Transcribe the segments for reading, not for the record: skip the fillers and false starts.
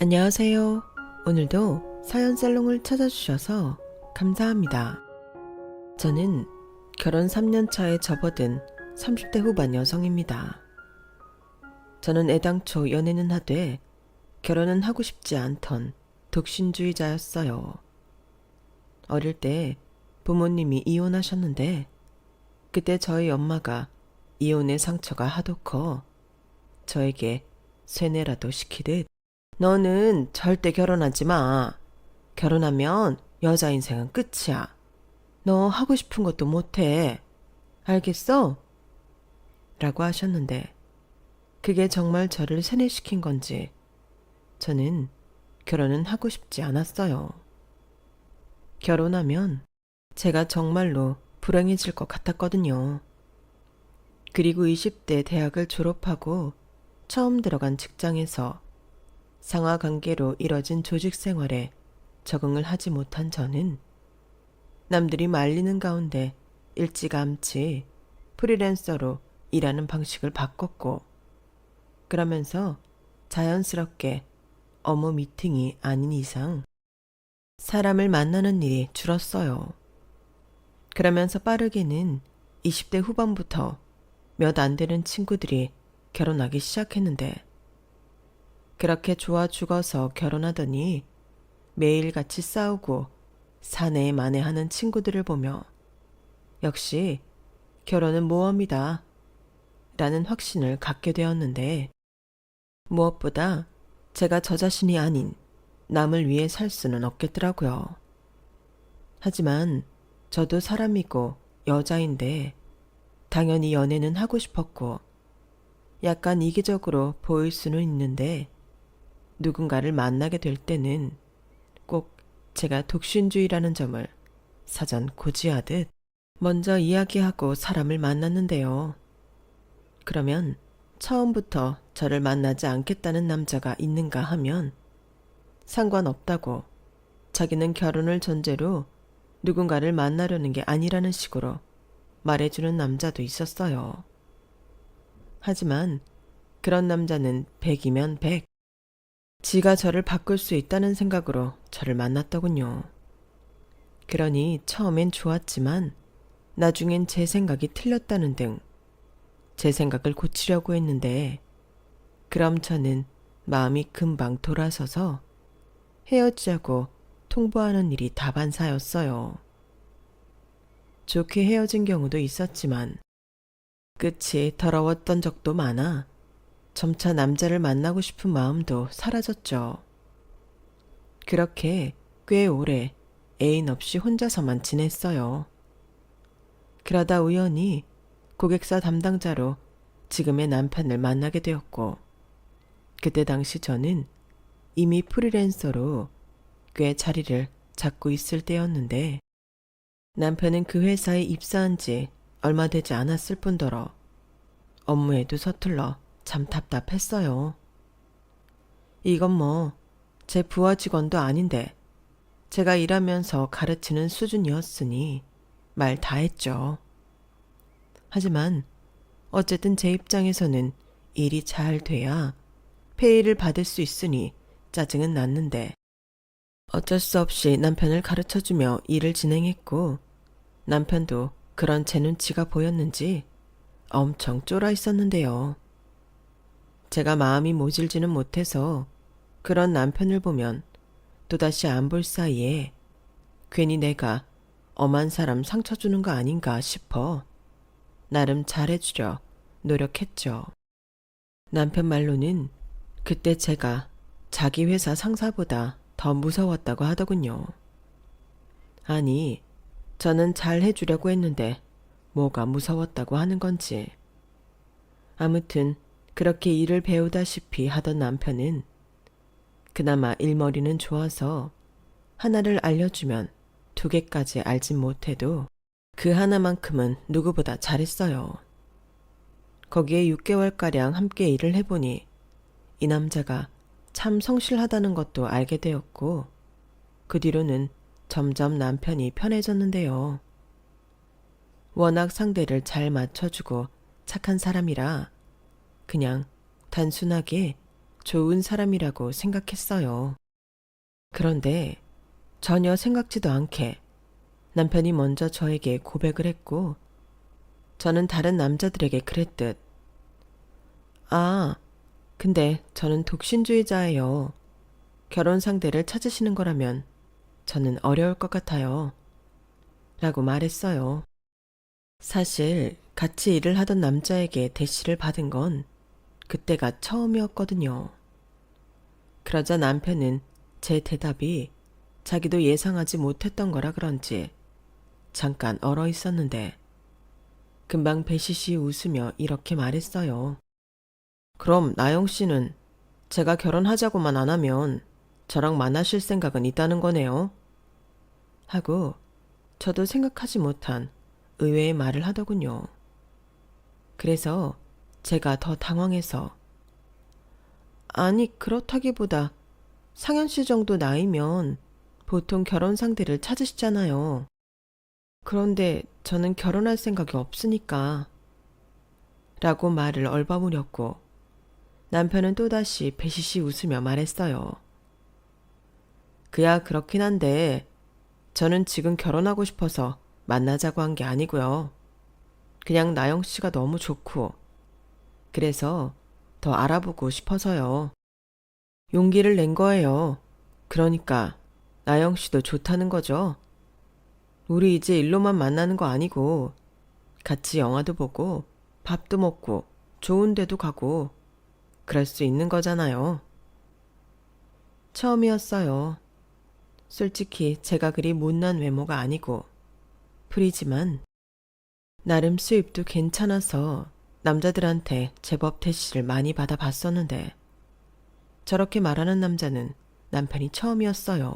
안녕하세요. 오늘도 사연 살롱을 찾아주셔서 감사합니다. 저는 결혼 3년 차에 접어든 30대 후반 여성입니다. 저는 애당초 연애는 하되 결혼은 하고 싶지 않던 독신주의자였어요. 어릴 때 부모님이 이혼하셨는데 그때 저희 엄마가 이혼의 상처가 하도 커 저에게 세뇌라도 시키듯 너는 절대 결혼하지 마. 결혼하면 여자 인생은 끝이야. 너 하고 싶은 것도 못해. 알겠어? 라고 하셨는데 그게 정말 저를 세뇌시킨 건지 저는 결혼은 하고 싶지 않았어요. 결혼하면 제가 정말로 불행해질 것 같았거든요. 그리고 20대 대학을 졸업하고 처음 들어간 직장에서 상하 관계로 이뤄진 조직 생활에 적응을 하지 못한 저는 남들이 말리는 가운데 일찌감치 프리랜서로 일하는 방식을 바꿨고 그러면서 자연스럽게 업무 미팅이 아닌 이상 사람을 만나는 일이 줄었어요. 그러면서 빠르게는 20대 후반부터 몇 안 되는 친구들이 결혼하기 시작했는데 그렇게 좋아 죽어서 결혼하더니 매일같이 싸우고 사내 만회하는 친구들을 보며 역시 결혼은 모험이다 라는 확신을 갖게 되었는데 무엇보다 제가 저 자신이 아닌 남을 위해 살 수는 없겠더라고요. 하지만 저도 사람이고 여자인데 당연히 연애는 하고 싶었고 약간 이기적으로 보일 수는 있는데 누군가를 만나게 될 때는 꼭 제가 독신주의라는 점을 사전 고지하듯 먼저 이야기하고 사람을 만났는데요. 그러면 처음부터 저를 만나지 않겠다는 남자가 있는가 하면 상관없다고 자기는 결혼을 전제로 누군가를 만나려는 게 아니라는 식으로 말해주는 남자도 있었어요. 하지만 그런 남자는 100이면 100. 지가 저를 바꿀 수 있다는 생각으로 저를 만났더군요. 그러니 처음엔 좋았지만 나중엔 제 생각이 틀렸다는 등 제 생각을 고치려고 했는데 그럼 저는 마음이 금방 돌아서서 헤어지자고 통보하는 일이 다반사였어요. 좋게 헤어진 경우도 있었지만 끝이 더러웠던 적도 많아 점차 남자를 만나고 싶은 마음도 사라졌죠. 그렇게 꽤 오래 애인 없이 혼자서만 지냈어요. 그러다 우연히 고객사 담당자로 지금의 남편을 만나게 되었고 그때 당시 저는 이미 프리랜서로 꽤 자리를 잡고 있을 때였는데 남편은 그 회사에 입사한 지 얼마 되지 않았을 뿐더러 업무에도 서툴러 참 답답했어요. 이건 뭐 제 부하 직원도 아닌데 제가 일하면서 가르치는 수준이었으니 말 다 했죠. 하지만 어쨌든 제 입장에서는 일이 잘 돼야 페이를 받을 수 있으니 짜증은 났는데 어쩔 수 없이 남편을 가르쳐주며 일을 진행했고 남편도 그런 제 눈치가 보였는지 엄청 쫄아 있었는데요. 제가 마음이 모질지는 못해서 그런 남편을 보면 또다시 안 볼 사이에 괜히 내가 엄한 사람 상처 주는 거 아닌가 싶어 나름 잘해주려 노력했죠. 남편 말로는 그때 제가 자기 회사 상사보다 더 무서웠다고 하더군요. 아니, 저는 잘 해주려고 했는데 뭐가 무서웠다고 하는 건지. 아무튼 그렇게 일을 배우다시피 하던 남편은 그나마 일머리는 좋아서 하나를 알려주면 2개까지 알진 못해도 그 하나만큼은 누구보다 잘했어요. 거기에 6개월가량 함께 일을 해보니 이 남자가 참 성실하다는 것도 알게 되었고 그 뒤로는 점점 남편이 편해졌는데요. 워낙 상대를 잘 맞춰주고 착한 사람이라 그냥 단순하게 좋은 사람이라고 생각했어요. 그런데 전혀 생각지도 않게 남편이 먼저 저에게 고백을 했고, 저는 다른 남자들에게 그랬듯, 아, 근데 저는 독신주의자예요. 결혼 상대를 찾으시는 거라면 저는 어려울 것 같아요. 라고 말했어요. 사실 같이 일을 하던 남자에게 대시를 받은 건 그때가 처음이었거든요. 그러자 남편은 제 대답이 자기도 예상하지 못했던 거라 그런지 잠깐 얼어 있었는데, 금방 배시시 웃으며 이렇게 말했어요. 그럼 나영 씨는 제가 결혼하자고만 안 하면 저랑 만나실 생각은 있다는 거네요? 하고 저도 생각하지 못한 의외의 말을 하더군요. 그래서 제가 더 당황해서, 아니 그렇다기보다 상현 씨 정도 나이면 보통 결혼 상대를 찾으시잖아요. 그런데 저는 결혼할 생각이 없으니까. 라고 말을 얼버무렸고, 남편은 또다시 배시시 웃으며 말했어요. 그야 그렇긴 한데 저는 지금 결혼하고 싶어서 만나자고 한 게 아니고요. 그냥 나영 씨가 너무 좋고 그래서 더 알아보고 싶어서요. 용기를 낸 거예요. 그러니까 나영 씨도 좋다는 거죠. 우리 이제 일로만 만나는 거 아니고 같이 영화도 보고 밥도 먹고 좋은 데도 가고 그럴 수 있는 거잖아요. 처음이었어요. 솔직히 제가 그리 못난 외모가 아니고 프리지만 나름 수입도 괜찮아서 남자들한테 제법 대시를 많이 받아봤었는데, 저렇게 말하는 남자는 남편이 처음이었어요.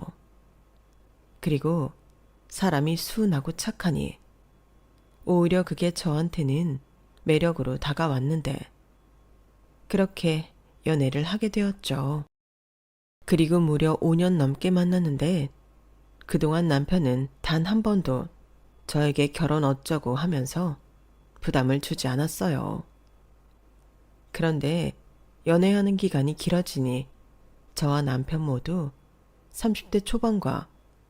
그리고 사람이 순하고 착하니 오히려 그게 저한테는 매력으로 다가왔는데, 그렇게 연애를 하게 되었죠. 그리고 무려 5년 넘게 만났는데 그동안 남편은 단 한 번도 저에게 결혼 어쩌고 하면서 부담을 주지 않았어요. 그런데 연애하는 기간이 길어지니 저와 남편 모두 30대 초반과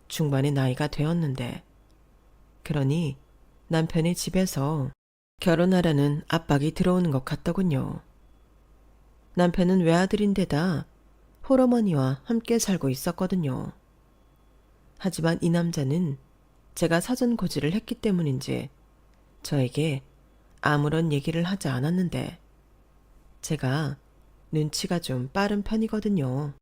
중반의 나이가 되었는데, 그러니 남편의 집에서 결혼하라는 압박이 들어오는 것 같더군요. 남편은 외아들인데다 홀어머니와 함께 살고 있었거든요. 하지만 이 남자는 제가 사전 고지를 했기 때문인지 저에게 아무런 얘기를 하지 않았는데, 제가 눈치가 좀 빠른 편이거든요.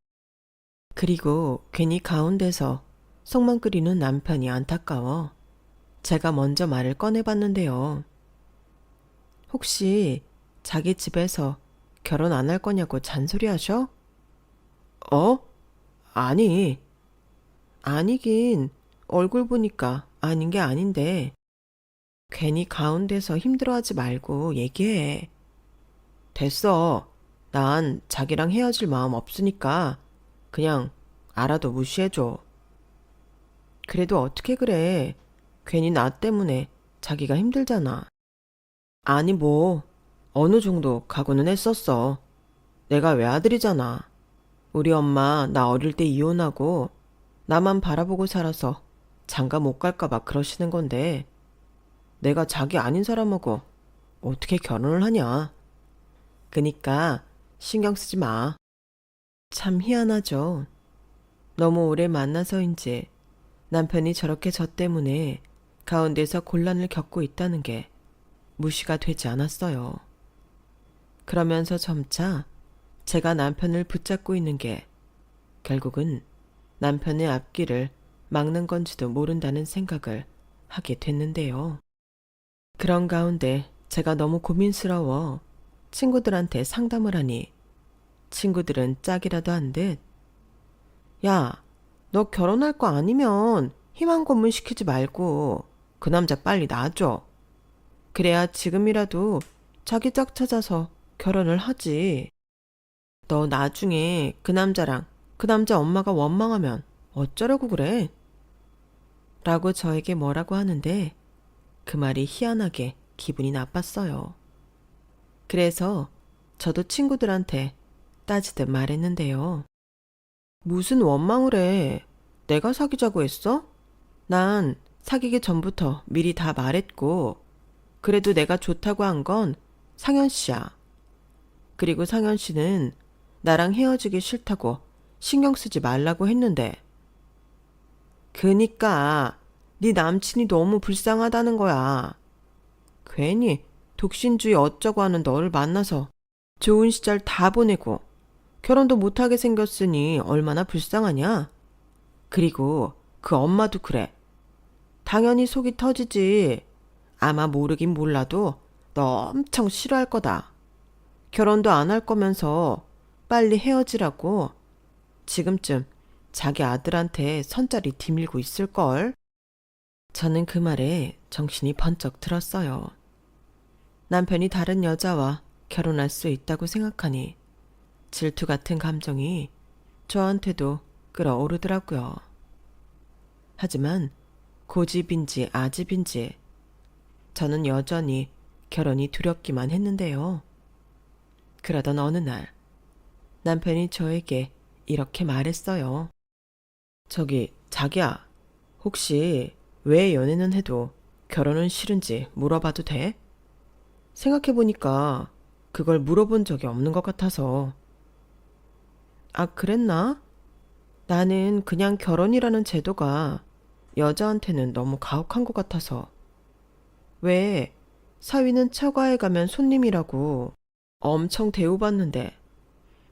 그리고 괜히 가운데서 속만 끓이는 남편이 안타까워 제가 먼저 말을 꺼내봤는데요. 혹시 자기 집에서 결혼 안 할 거냐고 잔소리하셔? 어? 아니. 아니긴 얼굴 보니까 아닌 게 아닌데, 괜히 가운데서 힘들어하지 말고 얘기해. 됐어. 난 자기랑 헤어질 마음 없으니까 그냥 알아도 무시해줘. 그래도 어떻게 그래. 괜히 나 때문에 자기가 힘들잖아. 아니 뭐 어느 정도 각오는 했었어. 내가 외아들이잖아. 우리 엄마 나 어릴 때 이혼하고 나만 바라보고 살아서 장가 못 갈까 봐 그러시는 건데, 내가 자기 아닌 사람하고 어떻게 결혼을 하냐. 그니까 신경 쓰지 마. 참 희한하죠. 너무 오래 만나서인지 남편이 저렇게 저 때문에 가운데서 곤란을 겪고 있다는 게 무시가 되지 않았어요. 그러면서 점차 제가 남편을 붙잡고 있는 게 결국은 남편의 앞길을 막는 건지도 모른다는 생각을 하게 됐는데요. 그런 가운데 제가 너무 고민스러워 친구들한테 상담을 하니 친구들은 짝이라도 한 듯, 야, 너 결혼할 거 아니면 희망 고문 시키지 말고 그 남자 빨리 놔줘. 그래야 지금이라도 자기 짝 찾아서 결혼을 하지. 너 나중에 그 남자랑 그 남자 엄마가 원망하면 어쩌려고 그래? 라고 저에게 뭐라고 하는데, 그 말이 희한하게 기분이 나빴어요. 그래서 저도 친구들한테 따지듯 말했는데요. 무슨 원망을 해. 내가 사귀자고 했어? 난 사귀기 전부터 미리 다 말했고, 그래도 내가 좋다고 한 건 상현 씨야. 그리고 상현 씨는 나랑 헤어지기 싫다고 신경 쓰지 말라고 했는데. 그니까 네 남친이 너무 불쌍하다는 거야. 괜히 독신주의 어쩌고 하는 너를 만나서 좋은 시절 다 보내고 결혼도 못하게 생겼으니 얼마나 불쌍하냐? 그리고 그 엄마도 그래. 당연히 속이 터지지. 아마 모르긴 몰라도 너 엄청 싫어할 거다. 결혼도 안 할 거면서 빨리 헤어지라고 지금쯤 자기 아들한테 선자리 디밀고 있을걸? 저는 그 말에 정신이 번쩍 들었어요. 남편이 다른 여자와 결혼할 수 있다고 생각하니 질투 같은 감정이 저한테도 끌어오르더라고요. 하지만 고집인지 아집인지 저는 여전히 결혼이 두렵기만 했는데요. 그러던 어느 날 남편이 저에게 이렇게 말했어요. 저기 자기야, 혹시 왜 연애는 해도 결혼은 싫은지 물어봐도 돼? 생각해보니까 그걸 물어본 적이 없는 것 같아서. 아, 그랬나? 나는 그냥 결혼이라는 제도가 여자한테는 너무 가혹한 것 같아서. 왜 사위는 처가에 가면 손님이라고 엄청 대우받는데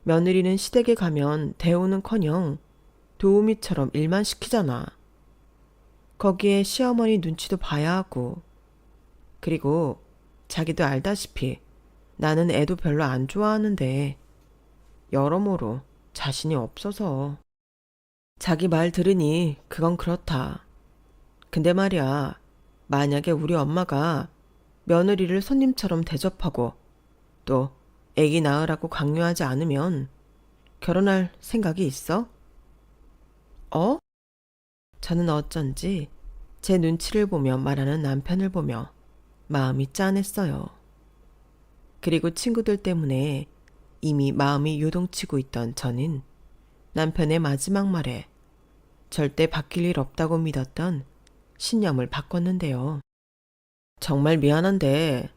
며느리는 시댁에 가면 대우는커녕 도우미처럼 일만 시키잖아. 거기에 시어머니 눈치도 봐야 하고. 그리고 자기도 알다시피 나는 애도 별로 안 좋아하는데 여러모로 자신이 없어서. 자기 말 들으니 그건 그렇다. 근데 말이야, 만약에 우리 엄마가 며느리를 손님처럼 대접하고 또 애기 낳으라고 강요하지 않으면 결혼할 생각이 있어? 어? 저는 어쩐지 제 눈치를 보며 말하는 남편을 보며 마음이 짠했어요. 그리고 친구들 때문에 이미 마음이 요동치고 있던 저는 남편의 마지막 말에 절대 바뀔 일 없다고 믿었던 신념을 바꿨는데요. 정말 미안한데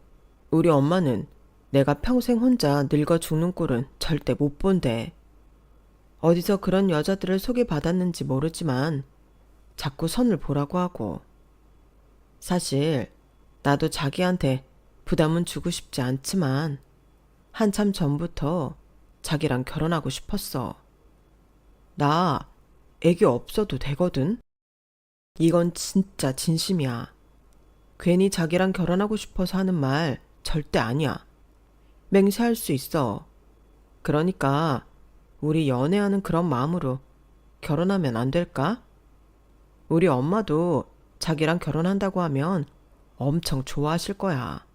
우리 엄마는 내가 평생 혼자 늙어 죽는 꼴은 절대 못 본대. 어디서 그런 여자들을 소개받았는지 모르지만 자꾸 선을 보라고 하고. 사실 나도 자기한테 부담은 주고 싶지 않지만 한참 전부터 자기랑 결혼하고 싶었어. 나 애기 없어도 되거든? 이건 진짜 진심이야. 괜히 자기랑 결혼하고 싶어서 하는 말 절대 아니야. 맹세할 수 있어. 그러니까 우리 연애하는 그런 마음으로 결혼하면 안 될까? 우리 엄마도 자기랑 결혼한다고 하면 엄청 좋아하실 거야.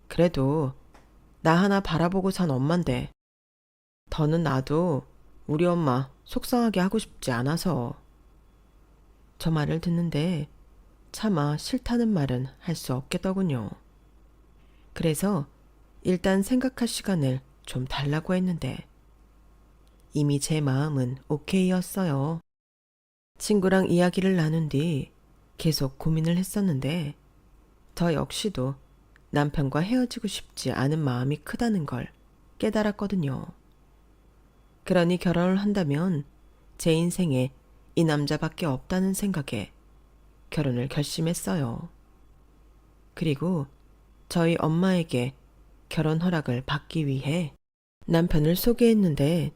그래도 나 하나 바라보고 산 엄만데 더는 나도 우리 엄마 속상하게 하고 싶지 않아서. 저 말을 듣는데 차마 싫다는 말은 할 수 없겠더군요. 그래서 일단 생각할 시간을 좀 달라고 했는데 이미 제 마음은 오케이였어요. 친구랑 이야기를 나눈 뒤 계속 고민을 했었는데 저 역시도 남편과 헤어지고 싶지 않은 마음이 크다는 걸 깨달았거든요. 그러니 결혼을 한다면 제 인생에 이 남자밖에 없다는 생각에 결혼을 결심했어요. 그리고 저희 엄마에게 결혼 허락을 받기 위해 남편을 소개했는데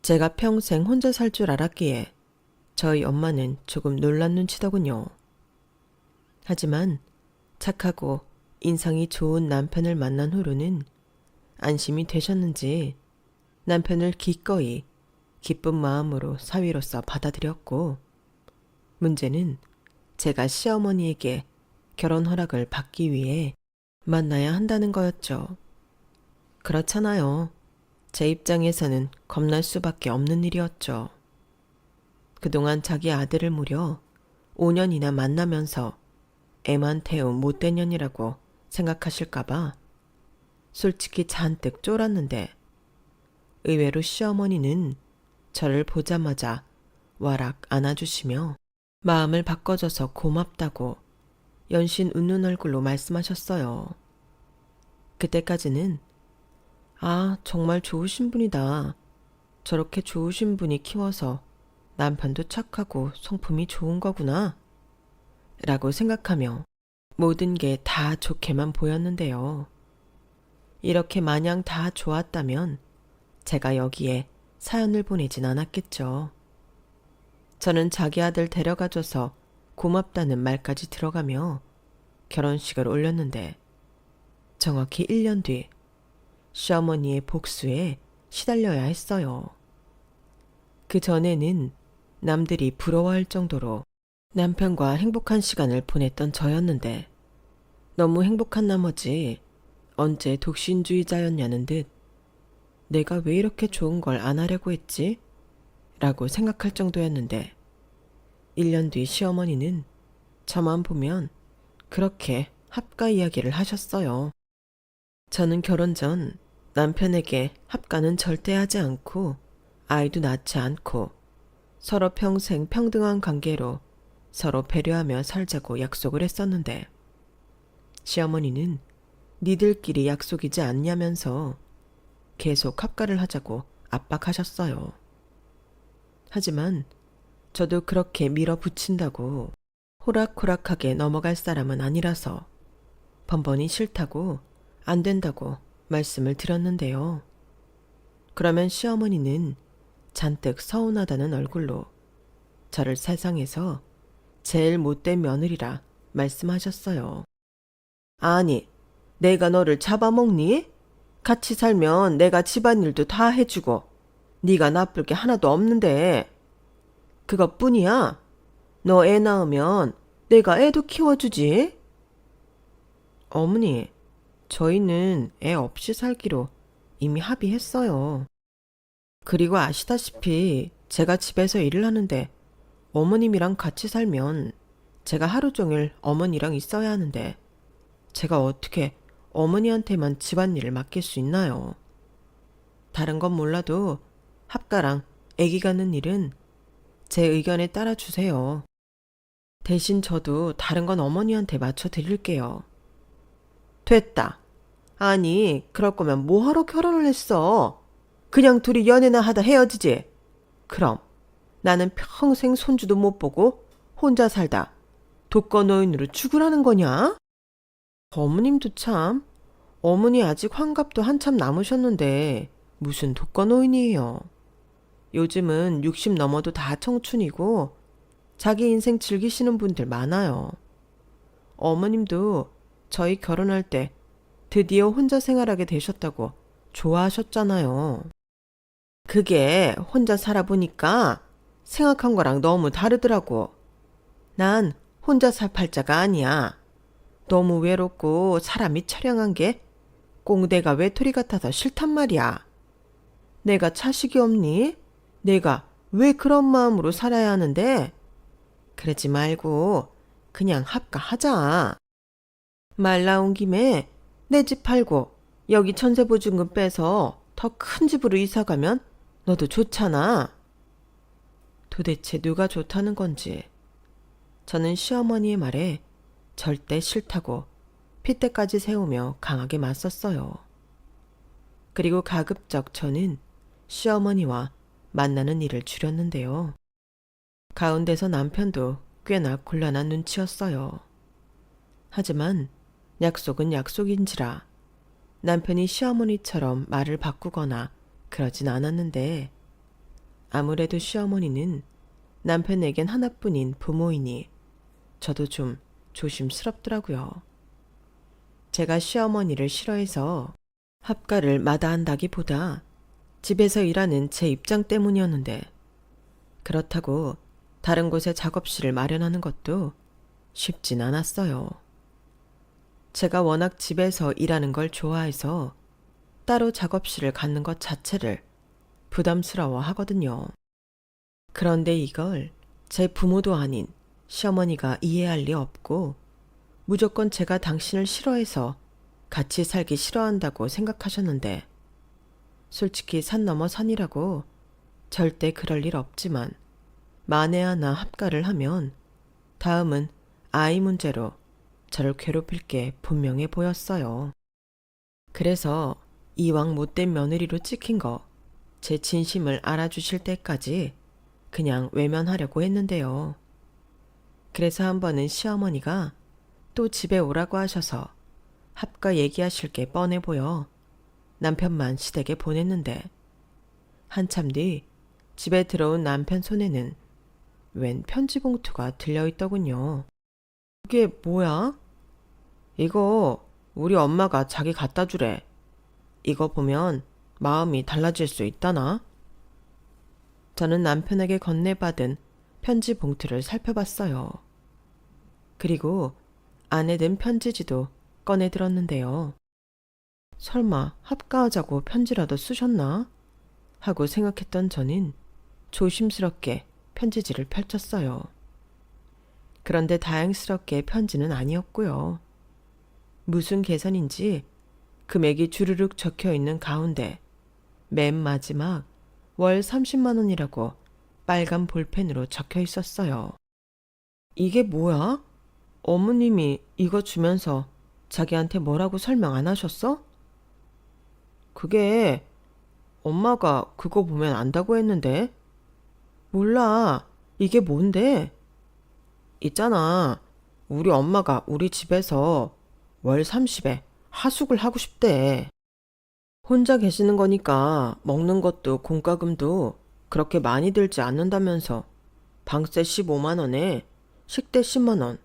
제가 평생 혼자 살 줄 알았기에 저희 엄마는 조금 놀란 눈치더군요. 하지만 착하고 인상이 좋은 남편을 만난 후로는 안심이 되셨는지 남편을 기꺼이 기쁜 마음으로 사위로서 받아들였고 문제는 제가 시어머니에게 결혼 허락을 받기 위해 만나야 한다는 거였죠. 그렇잖아요. 제 입장에서는 겁날 수밖에 없는 일이었죠. 그동안 자기 아들을 무려 5년이나 만나면서 애만 태운 못된 년이라고 생각하실까봐 솔직히 잔뜩 쫄았는데 의외로 시어머니는 저를 보자마자 와락 안아주시며 마음을 바꿔줘서 고맙다고 연신 웃는 얼굴로 말씀하셨어요. 그때까지는 아, 정말 좋으신 분이다. 저렇게 좋으신 분이 키워서 남편도 착하고 성품이 좋은 거구나. 라고 생각하며 모든 게 다 좋게만 보였는데요. 이렇게 마냥 다 좋았다면 제가 여기에 사연을 보내진 않았겠죠. 저는 자기 아들 데려가줘서 고맙다는 말까지 들어가며 결혼식을 올렸는데 정확히 1년 뒤 시어머니의 복수에 시달려야 했어요. 그 전에는 남들이 부러워할 정도로 남편과 행복한 시간을 보냈던 저였는데 너무 행복한 나머지 언제 독신주의자였냐는 듯 내가 왜 이렇게 좋은 걸 안 하려고 했지? 라고 생각할 정도였는데 1년 뒤 시어머니는 저만 보면 그렇게 합가 이야기를 하셨어요. 저는 결혼 전 남편에게 합가는 절대 하지 않고 아이도 낳지 않고 서로 평생 평등한 관계로 서로 배려하며 살자고 약속을 했었는데 시어머니는 니들끼리 약속이지 않냐면서 계속 합가를 하자고 압박하셨어요. 하지만 저도 그렇게 밀어붙인다고 호락호락하게 넘어갈 사람은 아니라서 번번이 싫다고 안 된다고 말씀을 드렸는데요. 그러면 시어머니는 잔뜩 서운하다는 얼굴로 저를 세상에서 제일 못된 며느리라 말씀하셨어요. 아니, 내가 너를 잡아먹니? 같이 살면 내가 집안일도 다 해주고 네가 나쁠 게 하나도 없는데 그것뿐이야. 너 애 낳으면 내가 애도 키워주지. 어머니, 저희는 애 없이 살기로 이미 합의했어요. 그리고 아시다시피 제가 집에서 일을 하는데 어머님이랑 같이 살면 제가 하루 종일 어머니랑 있어야 하는데 제가 어떻게 어머니한테만 집안일을 맡길 수 있나요? 다른 건 몰라도 합가랑 아기 갖는 일은 제 의견에 따라주세요. 대신 저도 다른 건 어머니한테 맞춰드릴게요. 됐다. 아니, 그럴 거면 뭐하러 결혼을 했어? 그냥 둘이 연애나 하다 헤어지지. 그럼 나는 평생 손주도 못 보고 혼자 살다 독거노인으로 죽으라는 거냐? 어머님도 참, 어머니 아직 환갑도 한참 남으셨는데 무슨 독거노인이에요. 요즘은 60 넘어도 다 청춘이고 자기 인생 즐기시는 분들 많아요. 어머님도 저희 결혼할 때 드디어 혼자 생활하게 되셨다고 좋아하셨잖아요. 그게 혼자 살아보니까 생각한 거랑 너무 다르더라고. 난 혼자 살 팔자가 아니야. 너무 외롭고 사람이 처량한 게 꽁대가 외톨이 같아서 싫단 말이야. 내가 자식이 없니? 내가 왜 그런 마음으로 살아야 하는데? 그러지 말고 그냥 합가하자. 말 나온 김에 내 집 팔고 여기 전세보증금 빼서 더 큰 집으로 이사 가면 너도 좋잖아. 도대체 누가 좋다는 건지 저는 시어머니의 말에 절대 싫다고 핏대까지 세우며 강하게 맞섰어요. 그리고 가급적 저는 시어머니와 만나는 일을 줄였는데요. 가운데서 남편도 꽤나 곤란한 눈치였어요. 하지만 약속은 약속인지라 남편이 시어머니처럼 말을 바꾸거나 그러진 않았는데 아무래도 시어머니는 남편에겐 하나뿐인 부모이니 저도 좀 조심스럽더라고요. 제가 시어머니를 싫어해서 합가를 마다한다기보다 집에서 일하는 제 입장 때문이었는데 그렇다고 다른 곳에 작업실을 마련하는 것도 쉽진 않았어요. 제가 워낙 집에서 일하는 걸 좋아해서 따로 작업실을 갖는 것 자체를 부담스러워 하거든요. 그런데 이걸 제 부모도 아닌 시어머니가 이해할 리 없고 무조건 제가 당신을 싫어해서 같이 살기 싫어한다고 생각하셨는데 솔직히 산 넘어 산이라고 절대 그럴 일 없지만 만에 하나 합가를 하면 다음은 아이 문제로 저를 괴롭힐 게 분명해 보였어요. 그래서 이왕 못된 며느리로 찍힌 거 제 진심을 알아주실 때까지 그냥 외면하려고 했는데요. 그래서 한 번은 시어머니가 또 집에 오라고 하셔서 합가 얘기하실 게 뻔해 보여 남편만 시댁에 보냈는데 한참 뒤 집에 들어온 남편 손에는 웬 편지 봉투가 들려있더군요. 그게 뭐야? 이거 우리 엄마가 자기 갖다 주래. 이거 보면 마음이 달라질 수 있다나? 저는 남편에게 건네받은 편지 봉투를 살펴봤어요. 그리고 안에 든 편지지도 꺼내 들었는데요. 설마 합가하자고 편지라도 쓰셨나? 하고 생각했던 저는 조심스럽게 편지지를 펼쳤어요. 그런데 다행스럽게 편지는 아니었고요. 무슨 계산인지 금액이 주르륵 적혀 있는 가운데 맨 마지막 월 30만 원이라고 빨간 볼펜으로 적혀 있었어요. 이게 뭐야? 어머님이 이거 주면서 자기한테 뭐라고 설명 안 하셨어? 그게 엄마가 그거 보면 안다고 했는데. 몰라. 이게 뭔데? 있잖아. 우리 엄마가 우리 집에서 월 30에 하숙을 하고 싶대. 혼자 계시는 거니까 먹는 것도 공과금도 그렇게 많이 들지 않는다면서 방세 15만 원에 식대 10만 원,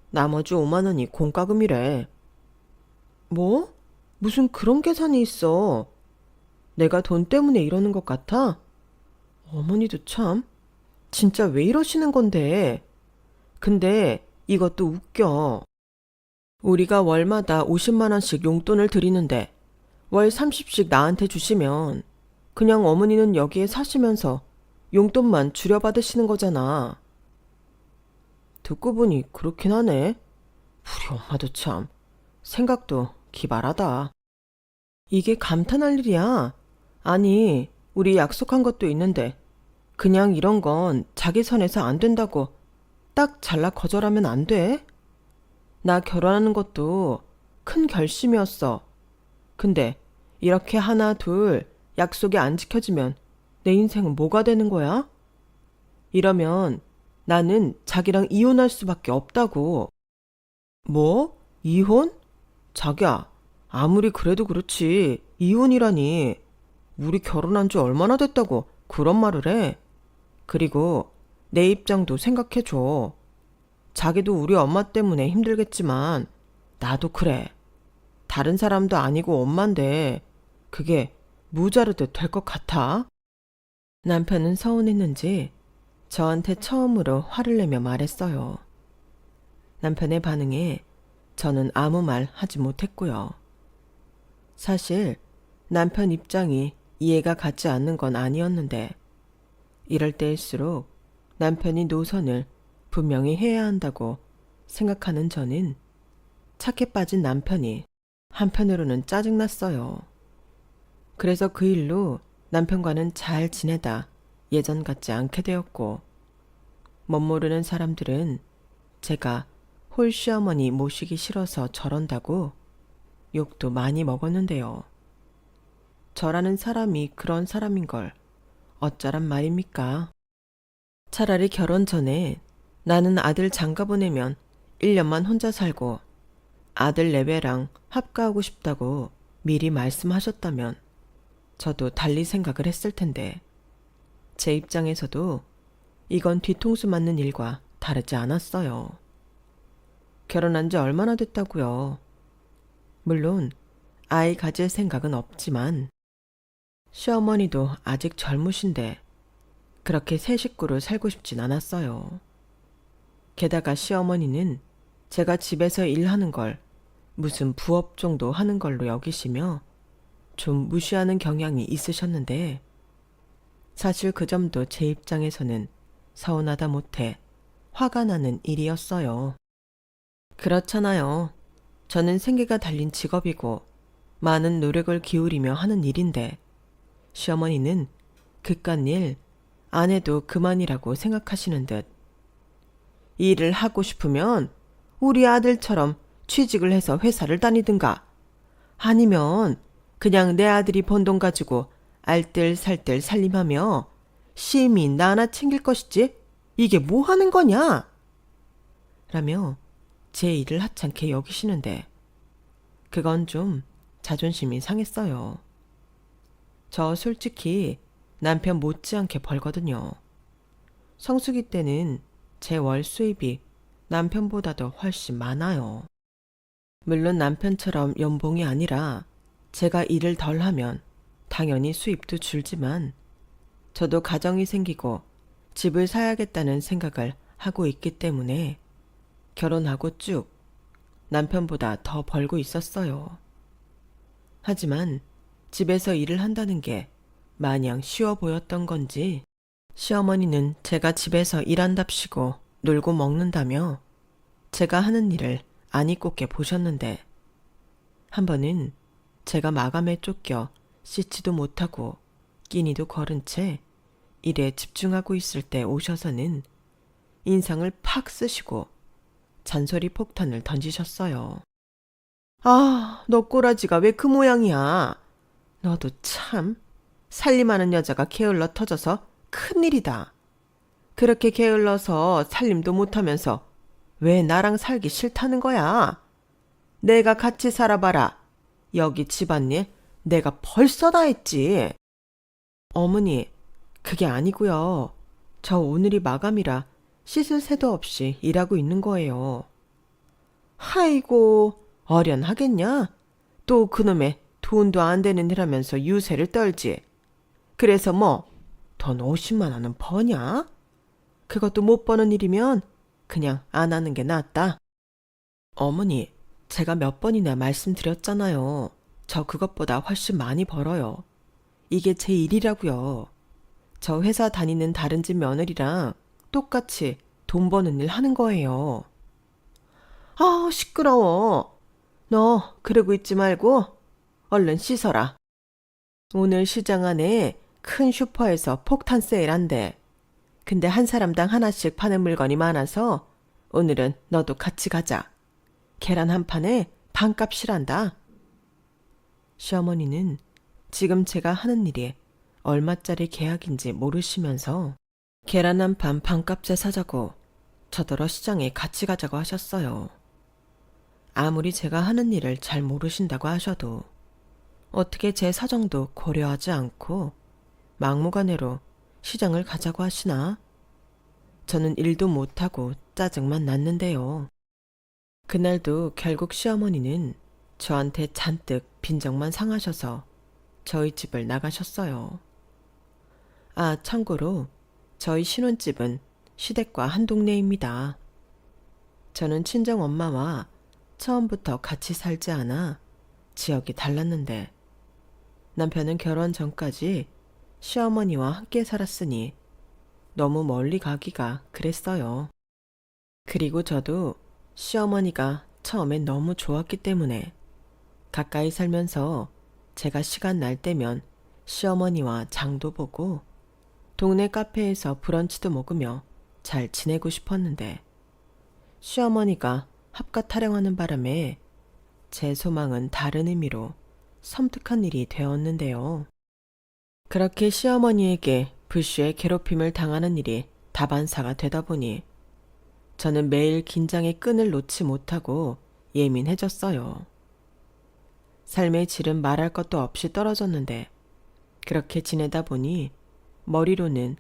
나머지 5만 원이 공과금이래. 뭐? 무슨 그런 계산이 있어. 내가 돈 때문에 이러는 것 같아? 어머니도 참, 진짜 왜 이러시는 건데. 근데 이것도 웃겨. 우리가 월마다 50만 원씩 용돈을 드리는데 월 30씩 나한테 주시면 그냥 어머니는 여기에 사시면서 용돈만 줄여받으시는 거잖아. 듣고 보니 그렇긴 하네. 우리 엄마도 참 생각도 기발하다. 이게 감탄할 일이야. 아니, 우리 약속한 것도 있는데 그냥 이런 건 자기 선에서 안 된다고 딱 잘라 거절하면 안 돼? 나 결혼하는 것도 큰 결심이었어. 근데 이렇게 하나 둘 약속이 안 지켜지면 내 인생은 뭐가 되는 거야? 이러면 나는 자기랑 이혼할 수밖에 없다고. 뭐? 이혼? 자기야, 아무리 그래도 그렇지 이혼이라니. 우리 결혼한 지 얼마나 됐다고 그런 말을 해. 그리고 내 입장도 생각해줘. 자기도 우리 엄마 때문에 힘들겠지만 나도 그래. 다른 사람도 아니고 엄만데 그게 무자르듯 될 것 같아? 남편은 서운했는지 저한테 처음으로 화를 내며 말했어요. 남편의 반응에 저는 아무 말 하지 못했고요. 사실 남편 입장이 이해가 가지 않는 건 아니었는데 이럴 때일수록 남편이 노선을 분명히 해야 한다고 생각하는 저는 착해 빠진 남편이 한편으로는 짜증났어요. 그래서 그 일로 남편과는 잘 지내다 예전 같지 않게 되었고 멋모르는 사람들은 제가 홀시어머니 모시기 싫어서 저런다고 욕도 많이 먹었는데요. 저라는 사람이 그런 사람인 걸 어쩌란 말입니까? 차라리 결혼 전에 나는 아들 장가 보내면 1년만 혼자 살고 아들 내외랑 합가하고 싶다고 미리 말씀하셨다면 저도 달리 생각을 했을 텐데 제 입장에서도 이건 뒤통수 맞는 일과 다르지 않았어요. 결혼한 지 얼마나 됐다고요. 물론 아이 가질 생각은 없지만 시어머니도 아직 젊으신데 그렇게 새 식구로 살고 싶진 않았어요. 게다가 시어머니는 제가 집에서 일하는 걸 무슨 부업 정도 하는 걸로 여기시며 좀 무시하는 경향이 있으셨는데 사실 그 점도 제 입장에서는 서운하다 못해 화가 나는 일이었어요. 그렇잖아요. 저는 생계가 달린 직업이고 많은 노력을 기울이며 하는 일인데 시어머니는 그깟일 안 해도 그만이라고 생각하시는 듯 일을 하고 싶으면 우리 아들처럼 취직을 해서 회사를 다니든가 아니면 그냥 내 아들이 번 돈 가지고 알뜰살뜰 살림하며 심히 나나 챙길 것이지 이게 뭐 하는 거냐? 라며 제 일을 하찮게 여기시는데 그건 좀 자존심이 상했어요. 저 솔직히 남편 못지않게 벌거든요. 성수기 때는 제 월 수입이 남편보다도 훨씬 많아요. 물론 남편처럼 연봉이 아니라 제가 일을 덜 하면 당연히 수입도 줄지만 저도 가정이 생기고 집을 사야겠다는 생각을 하고 있기 때문에 결혼하고 쭉 남편보다 더 벌고 있었어요. 하지만 집에서 일을 한다는 게 마냥 쉬워 보였던 건지 시어머니는 제가 집에서 일한답시고 놀고 먹는다며 제가 하는 일을 아니 꼽게 보셨는데 한 번은 제가 마감에 쫓겨 씻지도 못하고 끼니도 거른 채 일에 집중하고 있을 때 오셔서는 인상을 팍 쓰시고 잔소리 폭탄을 던지셨어요. 아, 너 꼬라지가 왜 그 모양이야? 너도 참 살림하는 여자가 게을러 터져서 큰일이다. 그렇게 게을러서 살림도 못하면서 왜 나랑 살기 싫다는 거야? 내가 같이 살아봐라. 여기 집안일 내가 벌써 다 했지. 어머니, 그게 아니고요. 저 오늘이 마감이라 씻을 새도 없이 일하고 있는 거예요. 아이고, 어련하겠냐? 또 그놈의 돈도 안 되는 일하면서 유세를 떨지. 그래서 뭐 돈 50만 원은 버냐? 그것도 못 버는 일이면 그냥 안 하는 게 낫다. 어머니, 제가 몇 번이나 말씀드렸잖아요. 저 그것보다 훨씬 많이 벌어요. 이게 제 일이라고요. 저 회사 다니는 다른 집 며느리랑 똑같이 돈 버는 일 하는 거예요. 아, 시끄러워. 너 그러고 있지 말고 얼른 씻어라. 오늘 시장 안에 큰 슈퍼에서 폭탄 세일한대. 근데 한 사람당 하나씩 파는 물건이 많아서 오늘은 너도 같이 가자. 계란 한 판에 반값이란다. 시어머니는 지금 제가 하는 일이 얼마짜리 계약인지 모르시면서 계란 한 판 반값에 사자고 저더러 시장에 같이 가자고 하셨어요. 아무리 제가 하는 일을 잘 모르신다고 하셔도 어떻게 제 사정도 고려하지 않고 막무가내로 시장을 가자고 하시나? 저는 일도 못하고 짜증만 났는데요. 그날도 결국 시어머니는 저한테 잔뜩 빈정만 상하셔서 저희 집을 나가셨어요. 아, 참고로 저희 신혼집은 시댁과 한 동네입니다. 저는 친정엄마와 처음부터 같이 살지 않아 지역이 달랐는데 남편은 결혼 전까지 시어머니와 함께 살았으니 너무 멀리 가기가 그랬어요. 그리고 저도 시어머니가 처음엔 너무 좋았기 때문에 가까이 살면서 제가 시간 날 때면 시어머니와 장도 보고 동네 카페에서 브런치도 먹으며 잘 지내고 싶었는데 시어머니가 합가 타령하는 바람에 제 소망은 다른 의미로 섬뜩한 일이 되었는데요. 그렇게 시어머니에게 불시에 괴롭힘을 당하는 일이 다반사가 되다 보니 저는 매일 긴장의 끈을 놓지 못하고 예민해졌어요. 삶의 질은 말할 것도 없이 떨어졌는데 그렇게 지내다 보니 머리로는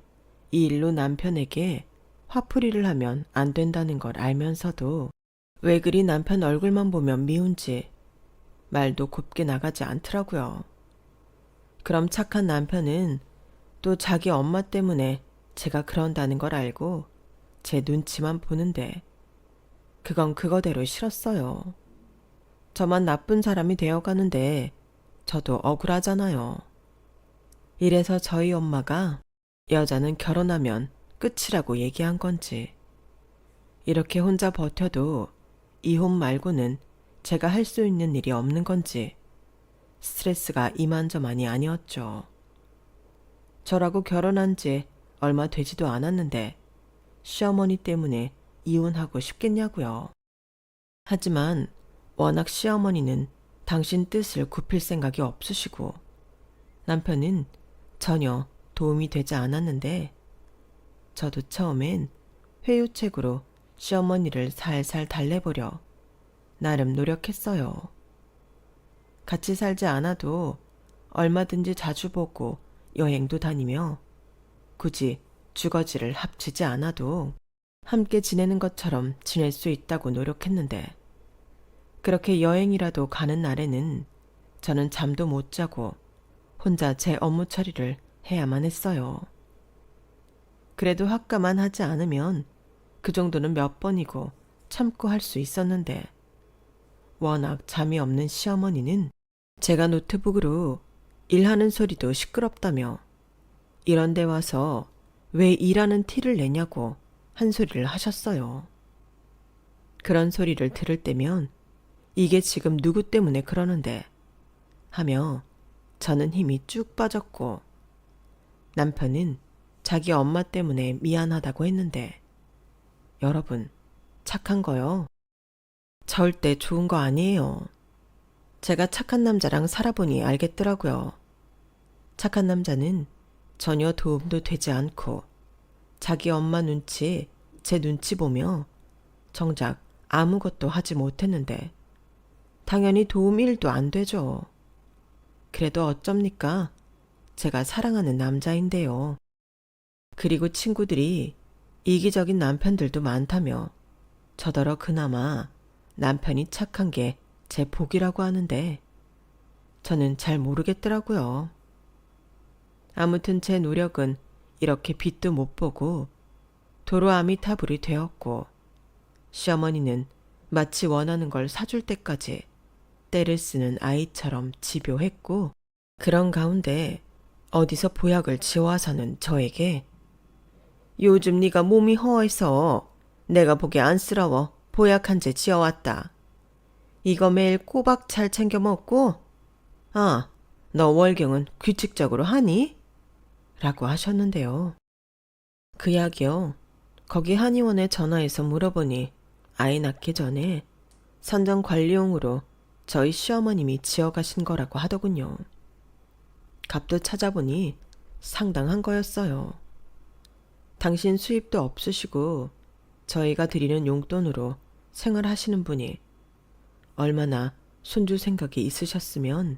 이 일로 남편에게 화풀이를 하면 안 된다는 걸 알면서도 왜 그리 남편 얼굴만 보면 미운지 말도 곱게 나가지 않더라고요. 그럼 착한 남편은 또 자기 엄마 때문에 제가 그런다는 걸 알고 제 눈치만 보는데 그건 그거대로 싫었어요. 저만 나쁜 사람이 되어가는데 저도 억울하잖아요. 이래서 저희 엄마가 여자는 결혼하면 끝이라고 얘기한 건지 이렇게 혼자 버텨도 이혼 말고는 제가 할 수 있는 일이 없는 건지 스트레스가 이만저만이 아니었죠. 저라고 결혼한 지 얼마 되지도 않았는데 시어머니 때문에 이혼하고 싶겠냐고요. 하지만 워낙 시어머니는 당신 뜻을 굽힐 생각이 없으시고 남편은 전혀 도움이 되지 않았는데 저도 처음엔 회유책으로 시어머니를 살살 달래보려 나름 노력했어요. 같이 살지 않아도 얼마든지 자주 보고 여행도 다니며 굳이 주거지를 합치지 않아도 함께 지내는 것처럼 지낼 수 있다고 노력했는데 그렇게 여행이라도 가는 날에는 저는 잠도 못 자고 혼자 제 업무 처리를 해야만 했어요. 그래도 학가만 하지 않으면 그 정도는 몇 번이고 참고 할 수 있었는데 워낙 잠이 없는 시어머니는 제가 노트북으로 일하는 소리도 시끄럽다며 이런 데 와서 왜 일하는 티를 내냐고 한 소리를 하셨어요. 그런 소리를 들을 때면 이게 지금 누구 때문에 그러는데 하며 저는 힘이 쭉 빠졌고 남편은 자기 엄마 때문에 미안하다고 했는데 여러분 착한 거요. 절대 좋은 거 아니에요. 제가 착한 남자랑 살아보니 알겠더라고요. 착한 남자는 전혀 도움도 되지 않고 자기 엄마 눈치, 제 눈치 보며 정작 아무것도 하지 못했는데 당연히 도움 1도 안 되죠. 그래도 어쩝니까? 제가 사랑하는 남자인데요. 그리고 친구들이 이기적인 남편들도 많다며 저더러 그나마 남편이 착한 게 제 복이라고 하는데 저는 잘 모르겠더라고요. 아무튼 제 노력은 이렇게 빛도 못 보고 도로 아미타불이 되었고 시어머니는 마치 원하는 걸 사줄 때까지 때를 쓰는 아이처럼 집요했고 그런 가운데 어디서 보약을 지어와서는 저에게 요즘 네가 몸이 허해서 내가 보기 안쓰러워 보약 한 제 지어왔다. 이거 매일 꼬박 잘 챙겨 먹고 아, 너 월경은 규칙적으로 하니? 라고 하셨는데요. 그 약이요. 거기 한의원에 전화해서 물어보니 아이 낳기 전에 선정관리용으로 저희 시어머님이 지어가신 거라고 하더군요. 값도 찾아보니 상당한 거였어요. 당신 수입도 없으시고 저희가 드리는 용돈으로 생활하시는 분이 얼마나 손주 생각이 있으셨으면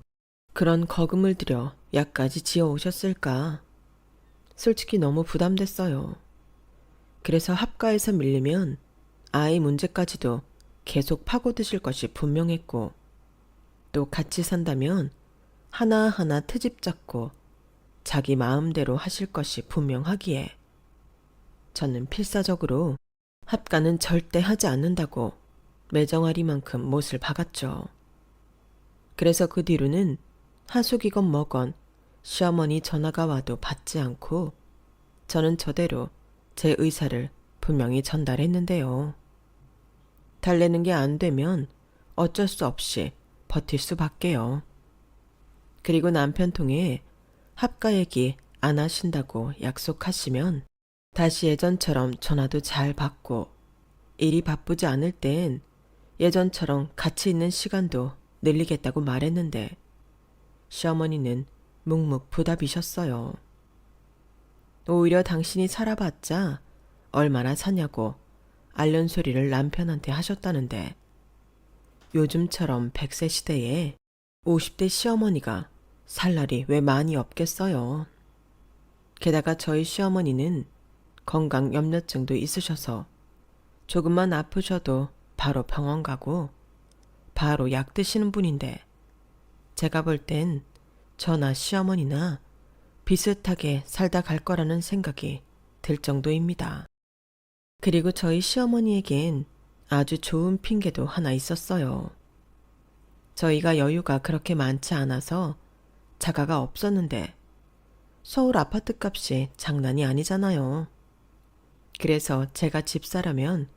그런 거금을 들여 약까지 지어 오셨을까. 솔직히 너무 부담됐어요. 그래서 합가에서 밀리면 아이 문제까지도 계속 파고드실 것이 분명했고 또 같이 산다면 하나하나 트집 잡고 자기 마음대로 하실 것이 분명하기에 저는 필사적으로 합가는 절대 하지 않는다고 매정아리만큼 못을 박았죠. 그래서 그 뒤로는 하숙이건 뭐건 시어머니 전화가 와도 받지 않고 저는 저대로 제 의사를 분명히 전달했는데요. 달래는 게 안 되면 어쩔 수 없이 버틸 수밖에요. 그리고 남편 통해 합가 얘기 안 하신다고 약속하시면 다시 예전처럼 전화도 잘 받고 일이 바쁘지 않을 땐 예전처럼 같이 있는 시간도 늘리겠다고 말했는데 시어머니는 묵묵부답이셨어요. 오히려 당신이 살아봤자 얼마나 사냐고 앓는 소리를 남편한테 하셨다는데 요즘처럼 100세 시대에 50대 시어머니가 살 날이 왜 많이 없겠어요. 게다가 저희 시어머니는 건강 염려증도 있으셔서 조금만 아프셔도 바로 병원 가고 바로 약 드시는 분인데 제가 볼 땐 저나 시어머니나 비슷하게 살다 갈 거라는 생각이 들 정도입니다. 그리고 저희 시어머니에겐 아주 좋은 핑계도 하나 있었어요. 저희가 여유가 그렇게 많지 않아서 자가가 없었는데 서울 아파트 값이 장난이 아니잖아요. 그래서 제가 집사라면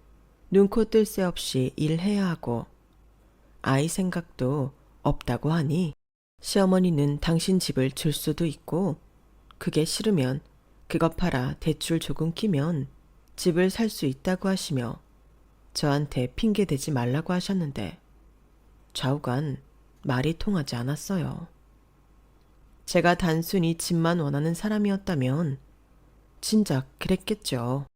눈코 뜰 새 없이 일해야 하고 아이 생각도 없다고 하니 시어머니는 당신 집을 줄 수도 있고 그게 싫으면 그것 팔아 대출 조금 끼면 집을 살 수 있다고 하시며 저한테 핑계 대지 말라고 하셨는데 좌우간 말이 통하지 않았어요. 제가 단순히 집만 원하는 사람이었다면 진작 그랬겠죠.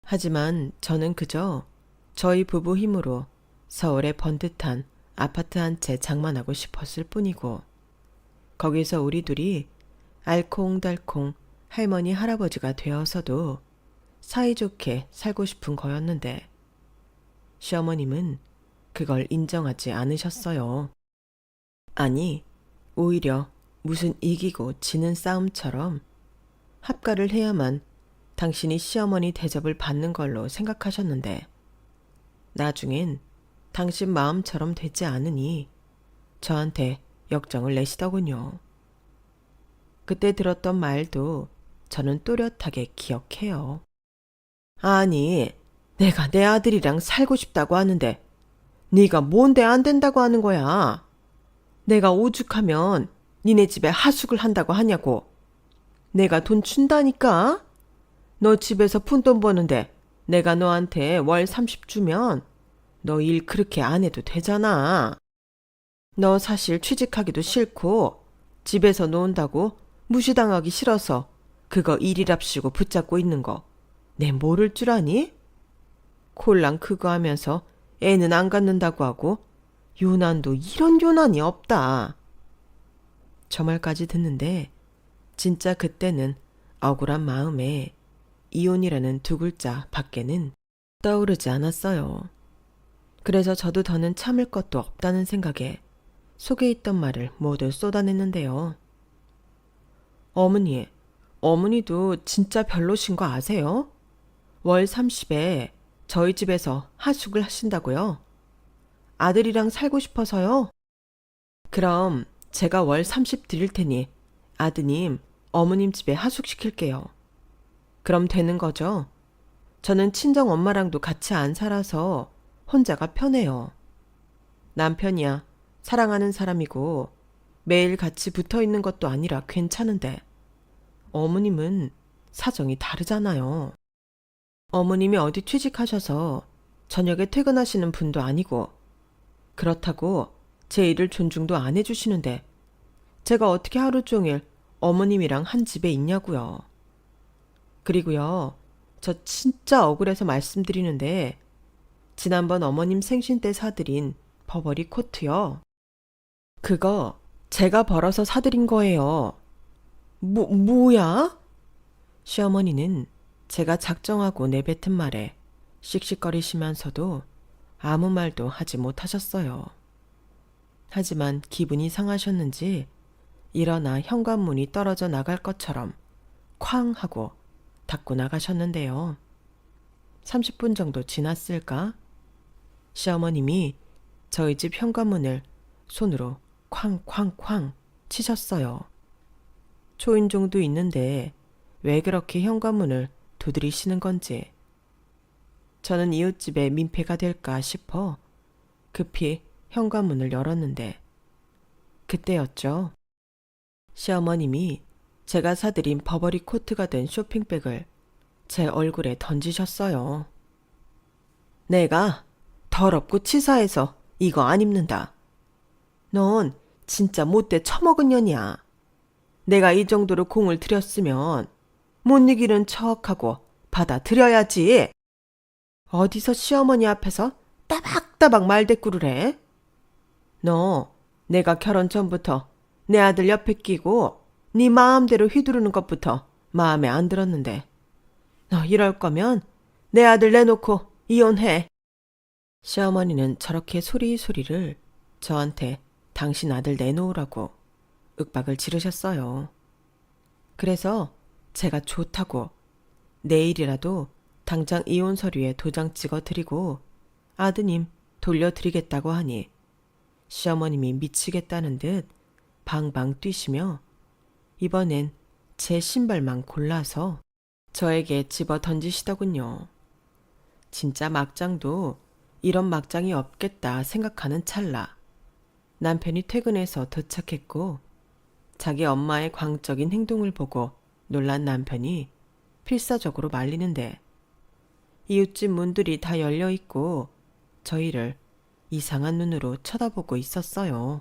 하지만 저는 그저 저희 부부 힘으로 서울에 번듯한 아파트 한 채 장만하고 싶었을 뿐이고 거기서 우리 둘이 알콩달콩 할머니 할아버지가 되어서도 사이좋게 살고 싶은 거였는데 시어머님은 그걸 인정하지 않으셨어요. 아니, 오히려 무슨 이기고 지는 싸움처럼 합가를 해야만 당신이 시어머니 대접을 받는 걸로 생각하셨는데 나중엔 당신 마음처럼 되지 않으니 저한테 역정을 내시더군요. 그때 들었던 말도 저는 또렷하게 기억해요. 아니, 내가 내 아들이랑 살고 싶다고 하는데 네가 뭔데 안 된다고 하는 거야? 내가 오죽하면 니네 집에 하숙을 한다고 하냐고. 내가 돈 준다니까? 너 집에서 푼돈 버는데 내가 너한테 월 30 주면 너 일 그렇게 안 해도 되잖아. 너 사실 취직하기도 싫고 집에서 논다고 무시당하기 싫어서 그거 일이랍시고 붙잡고 있는 거 내 모를 줄 아니? 콜랑 그거 하면서 애는 안 갖는다고 하고 요난도 이런 요난이 없다. 저 말까지 듣는데 진짜 그때는 억울한 마음에 이혼이라는 두 글자 밖에는 떠오르지 않았어요. 그래서 저도 더는 참을 것도 없다는 생각에 속에 있던 말을 모두 쏟아냈는데요. 어머니도 진짜 별로신 거 아세요? 월 30에 저희 집에서 하숙을 하신다고요? 아들이랑 살고 싶어서요? 그럼 제가 월 30 드릴 테니 아드님, 어머님 집에 하숙시킬게요. 그럼 되는 거죠? 저는 친정 엄마랑도 같이 안 살아서 혼자가 편해요. 남편이야 사랑하는 사람이고 매일 같이 붙어 있는 것도 아니라 괜찮은데 어머님은 사정이 다르잖아요. 어머님이 어디 취직하셔서 저녁에 퇴근하시는 분도 아니고 그렇다고 제 일을 존중도 안 해주시는데 제가 어떻게 하루 종일 어머님이랑 한 집에 있냐고요. 그리고요, 저 진짜 억울해서 말씀드리는데 지난번 어머님 생신 때 사드린 버버리 코트요. 그거 제가 벌어서 사드린 거예요. 뭐야? 시어머니는 제가 작정하고 내뱉은 말에 씩씩거리시면서도 아무 말도 하지 못하셨어요. 하지만 기분이 상하셨는지 일어나 현관문이 떨어져 나갈 것처럼 쾅 하고 닫고 나가셨는데요. 30분 정도 지났을까? 시어머님이 저희 집 현관문을 손으로 쾅쾅쾅 치셨어요. 초인종도 있는데 왜 그렇게 현관문을 두드리시는 건지. 저는 이웃집에 민폐가 될까 싶어 급히 현관문을 열었는데 그때였죠. 시어머님이 제가 사드린 버버리 코트가 된 쇼핑백을 제 얼굴에 던지셨어요. 내가 더럽고 치사해서 이거 안 입는다. 넌 진짜 못돼 처먹은 년이야. 내가 이 정도로 공을 들였으면 못 이기는 척하고 받아들여야지. 어디서 시어머니 앞에서 따박따박 말대꾸를 해? 너 내가 결혼 전부터 내 아들 옆에 끼고 네 마음대로 휘두르는 것부터 마음에 안 들었는데 너 이럴 거면 내 아들 내놓고 이혼해. 시어머니는 저렇게 소리소리를 저한테 당신 아들 내놓으라고 윽박을 지르셨어요. 그래서 제가 좋다고 내일이라도 당장 이혼 서류에 도장 찍어드리고 아드님 돌려드리겠다고 하니 시어머님이 미치겠다는 듯 방방 뛰시며 이번엔 제 신발만 골라서 저에게 집어 던지시더군요. 진짜 막장도 이런 막장이 없겠다 생각하는 찰나 남편이 퇴근해서 도착했고 자기 엄마의 광적인 행동을 보고 놀란 남편이 필사적으로 말리는데 이웃집 문들이 다 열려 있고 저희를 이상한 눈으로 쳐다보고 있었어요.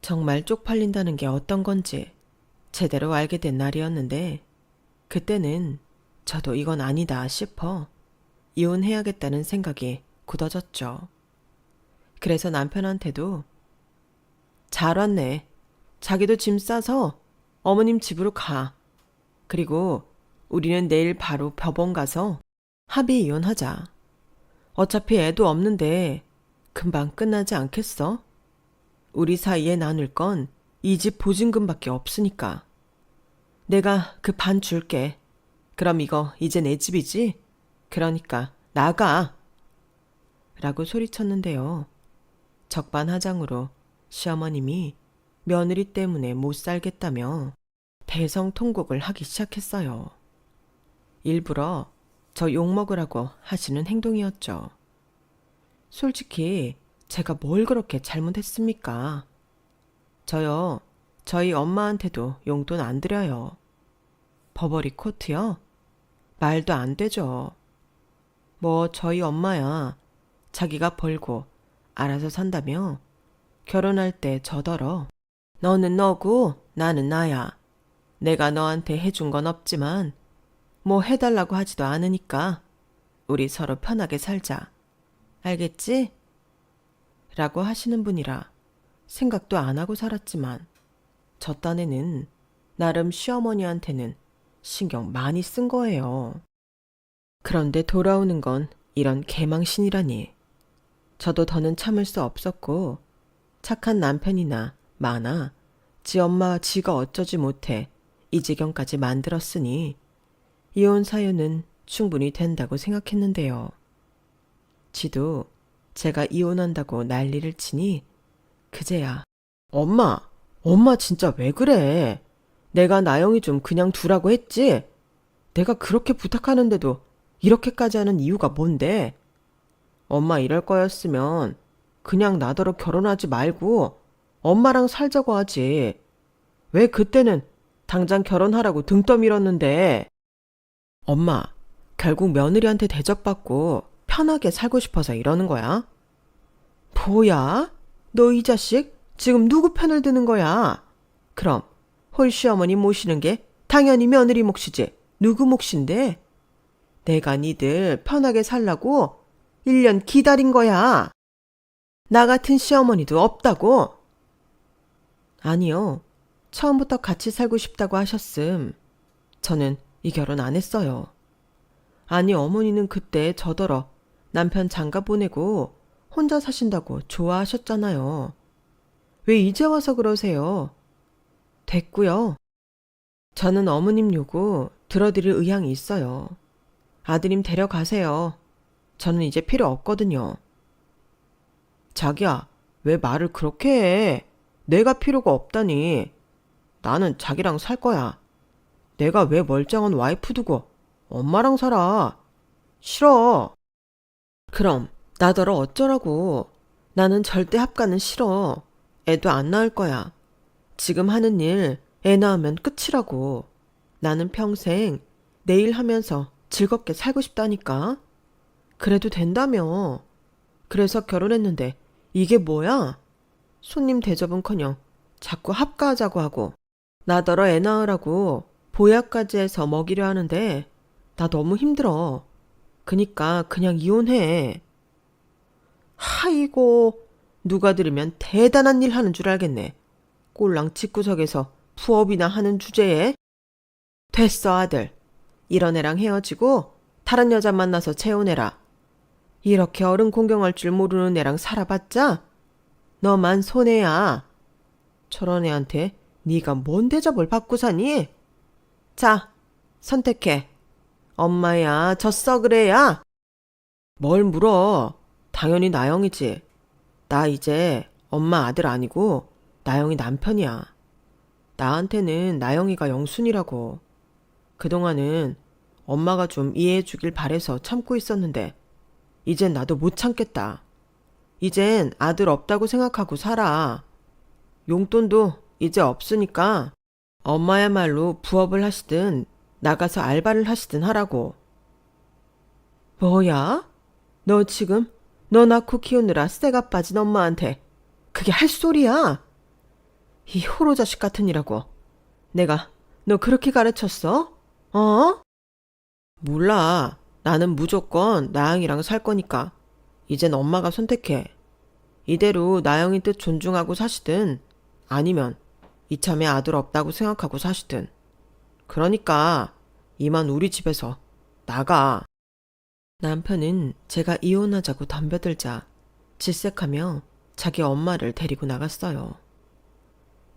정말 쪽팔린다는 게 어떤 건지 제대로 알게 된 날이었는데 그때는 저도 이건 아니다 싶어 이혼해야겠다는 생각이 굳어졌죠. 그래서 남편한테도 잘 왔네. 자기도 짐 싸서 어머님 집으로 가. 그리고 우리는 내일 바로 법원 가서 합의 이혼하자. 어차피 애도 없는데 금방 끝나지 않겠어? 우리 사이에 나눌 건 이 집 보증금밖에 없으니까. 내가 그 반 줄게. 그럼 이거 이제 내 집이지? 그러니까 나가. 라고 소리쳤는데요. 적반하장으로 시어머님이 며느리 때문에 못 살겠다며 대성통곡을 하기 시작했어요. 일부러 저 욕먹으라고 하시는 행동이었죠. 솔직히 제가 뭘 그렇게 잘못했습니까? 저요, 저희 엄마한테도 용돈 안 드려요. 버버리 코트요? 말도 안 되죠. 뭐 저희 엄마야 자기가 벌고 알아서 산다며 결혼할 때 저더러 너는 너고 나는 나야. 내가 너한테 해준 건 없지만 뭐 해달라고 하지도 않으니까 우리 서로 편하게 살자. 알겠지? 라고 하시는 분이라 생각도 안 하고 살았지만 저 딴에는 나름 시어머니한테는 신경 많이 쓴 거예요. 그런데 돌아오는 건 이런 개망신이라니. 저도 더는 참을 수 없었고 착한 남편이나 마나 지 엄마 지가 어쩌지 못해 이 지경까지 만들었으니 이혼 사유는 충분히 된다고 생각했는데요. 지도 제가 이혼한다고 난리를 치니 그제야 엄마 진짜 왜 그래? 내가 나영이 좀 그냥 두라고 했지? 내가 그렇게 부탁하는데도 이렇게까지 하는 이유가 뭔데? 엄마 이럴 거였으면 그냥 나더러 결혼하지 말고 엄마랑 살자고 하지. 왜 그때는 당장 결혼하라고 등 떠밀었는데? 엄마, 결국 며느리한테 대접받고 편하게 살고 싶어서 이러는 거야? 뭐야? 너 이 자식 지금 누구 편을 드는 거야? 그럼 홀시어머니 모시는 게 당연히 며느리 몫이지. 누구 몫인데? 내가 니들 편하게 살라고 1년 기다린 거야. 나 같은 시어머니도 없다고? 아니요. 처음부터 같이 살고 싶다고 하셨음. 저는 이 결혼 안 했어요. 아니 어머니는 그때 저더러 남편 장가 보내고 혼자 사신다고 좋아하셨잖아요. 왜 이제 와서 그러세요? 됐고요. 저는 어머님 요구 들어드릴 의향이 있어요. 아드님 데려가세요. 저는 이제 필요 없거든요. 자기야, 왜 말을 그렇게 해? 내가 필요가 없다니. 나는 자기랑 살 거야. 내가 왜 멀쩡한 와이프 두고 엄마랑 살아. 싫어. 그럼 나더러 어쩌라고. 나는 절대 합가는 싫어. 애도 안 낳을 거야. 지금 하는 일 애 낳으면 끝이라고. 나는 평생 내 일 하면서 즐겁게 살고 싶다니까. 그래도 된다며. 그래서 결혼했는데 이게 뭐야? 손님 대접은커녕 자꾸 합가하자고 하고 나더러 애 낳으라고 보약까지 해서 먹이려 하는데 나 너무 힘들어. 그니까 그냥 이혼해. 하이고 누가 들으면 대단한 일 하는 줄 알겠네. 꼴랑 집구석에서 부업이나 하는 주제에. 됐어 아들. 이런 애랑 헤어지고 다른 여자 만나서 재혼해라. 이렇게 어른 공경할 줄 모르는 애랑 살아봤자 너만 손해야. 저런 애한테 네가 뭔 대접을 받고 사니? 자, 선택해. 엄마야, 저 썩을 애야. 뭘 물어. 당연히 나영이지. 나 이제 엄마 아들 아니고 나영이 남편이야. 나한테는 나영이가 영순이라고. 그동안은 엄마가 좀 이해해 주길 바래서 참고 있었는데 이젠 나도 못 참겠다. 이젠 아들 없다고 생각하고 살아. 용돈도 이제 없으니까 엄마야말로 부업을 하시든 나가서 알바를 하시든 하라고. 뭐야? 너 지금 너 낳고 키우느라 쇠가 빠진 엄마한테 그게 할 소리야? 이 호로 자식 같으니라고. 내가 너 그렇게 가르쳤어? 어? 몰라. 나는 무조건 나영이랑 살 거니까. 이젠 엄마가 선택해. 이대로 나영이 뜻 존중하고 사시든 아니면 이참에 아들 없다고 생각하고 사시든. 그러니까 이만 우리 집에서 나가. 남편은 제가 이혼하자고 덤벼들자 질색하며 자기 엄마를 데리고 나갔어요.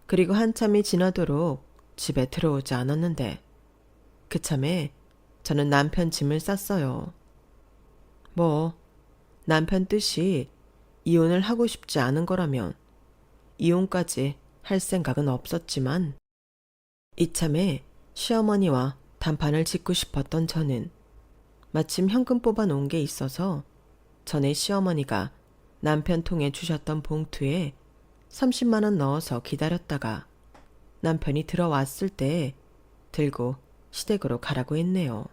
그리고 한참이 지나도록 집에 들어오지 않았는데 그참에 저는 남편 짐을 쌌어요. 뭐 남편 뜻이 이혼을 하고 싶지 않은 거라면 이혼까지 할 생각은 없었지만 이참에 시어머니와 단판을 짓고 싶었던 저는 마침 현금 뽑아 놓은 게 있어서 전에 시어머니가 남편 통에 주셨던 봉투에 30만 원 넣어서 기다렸다가 남편이 들어왔을 때 들고 시댁으로 가라고 했네요.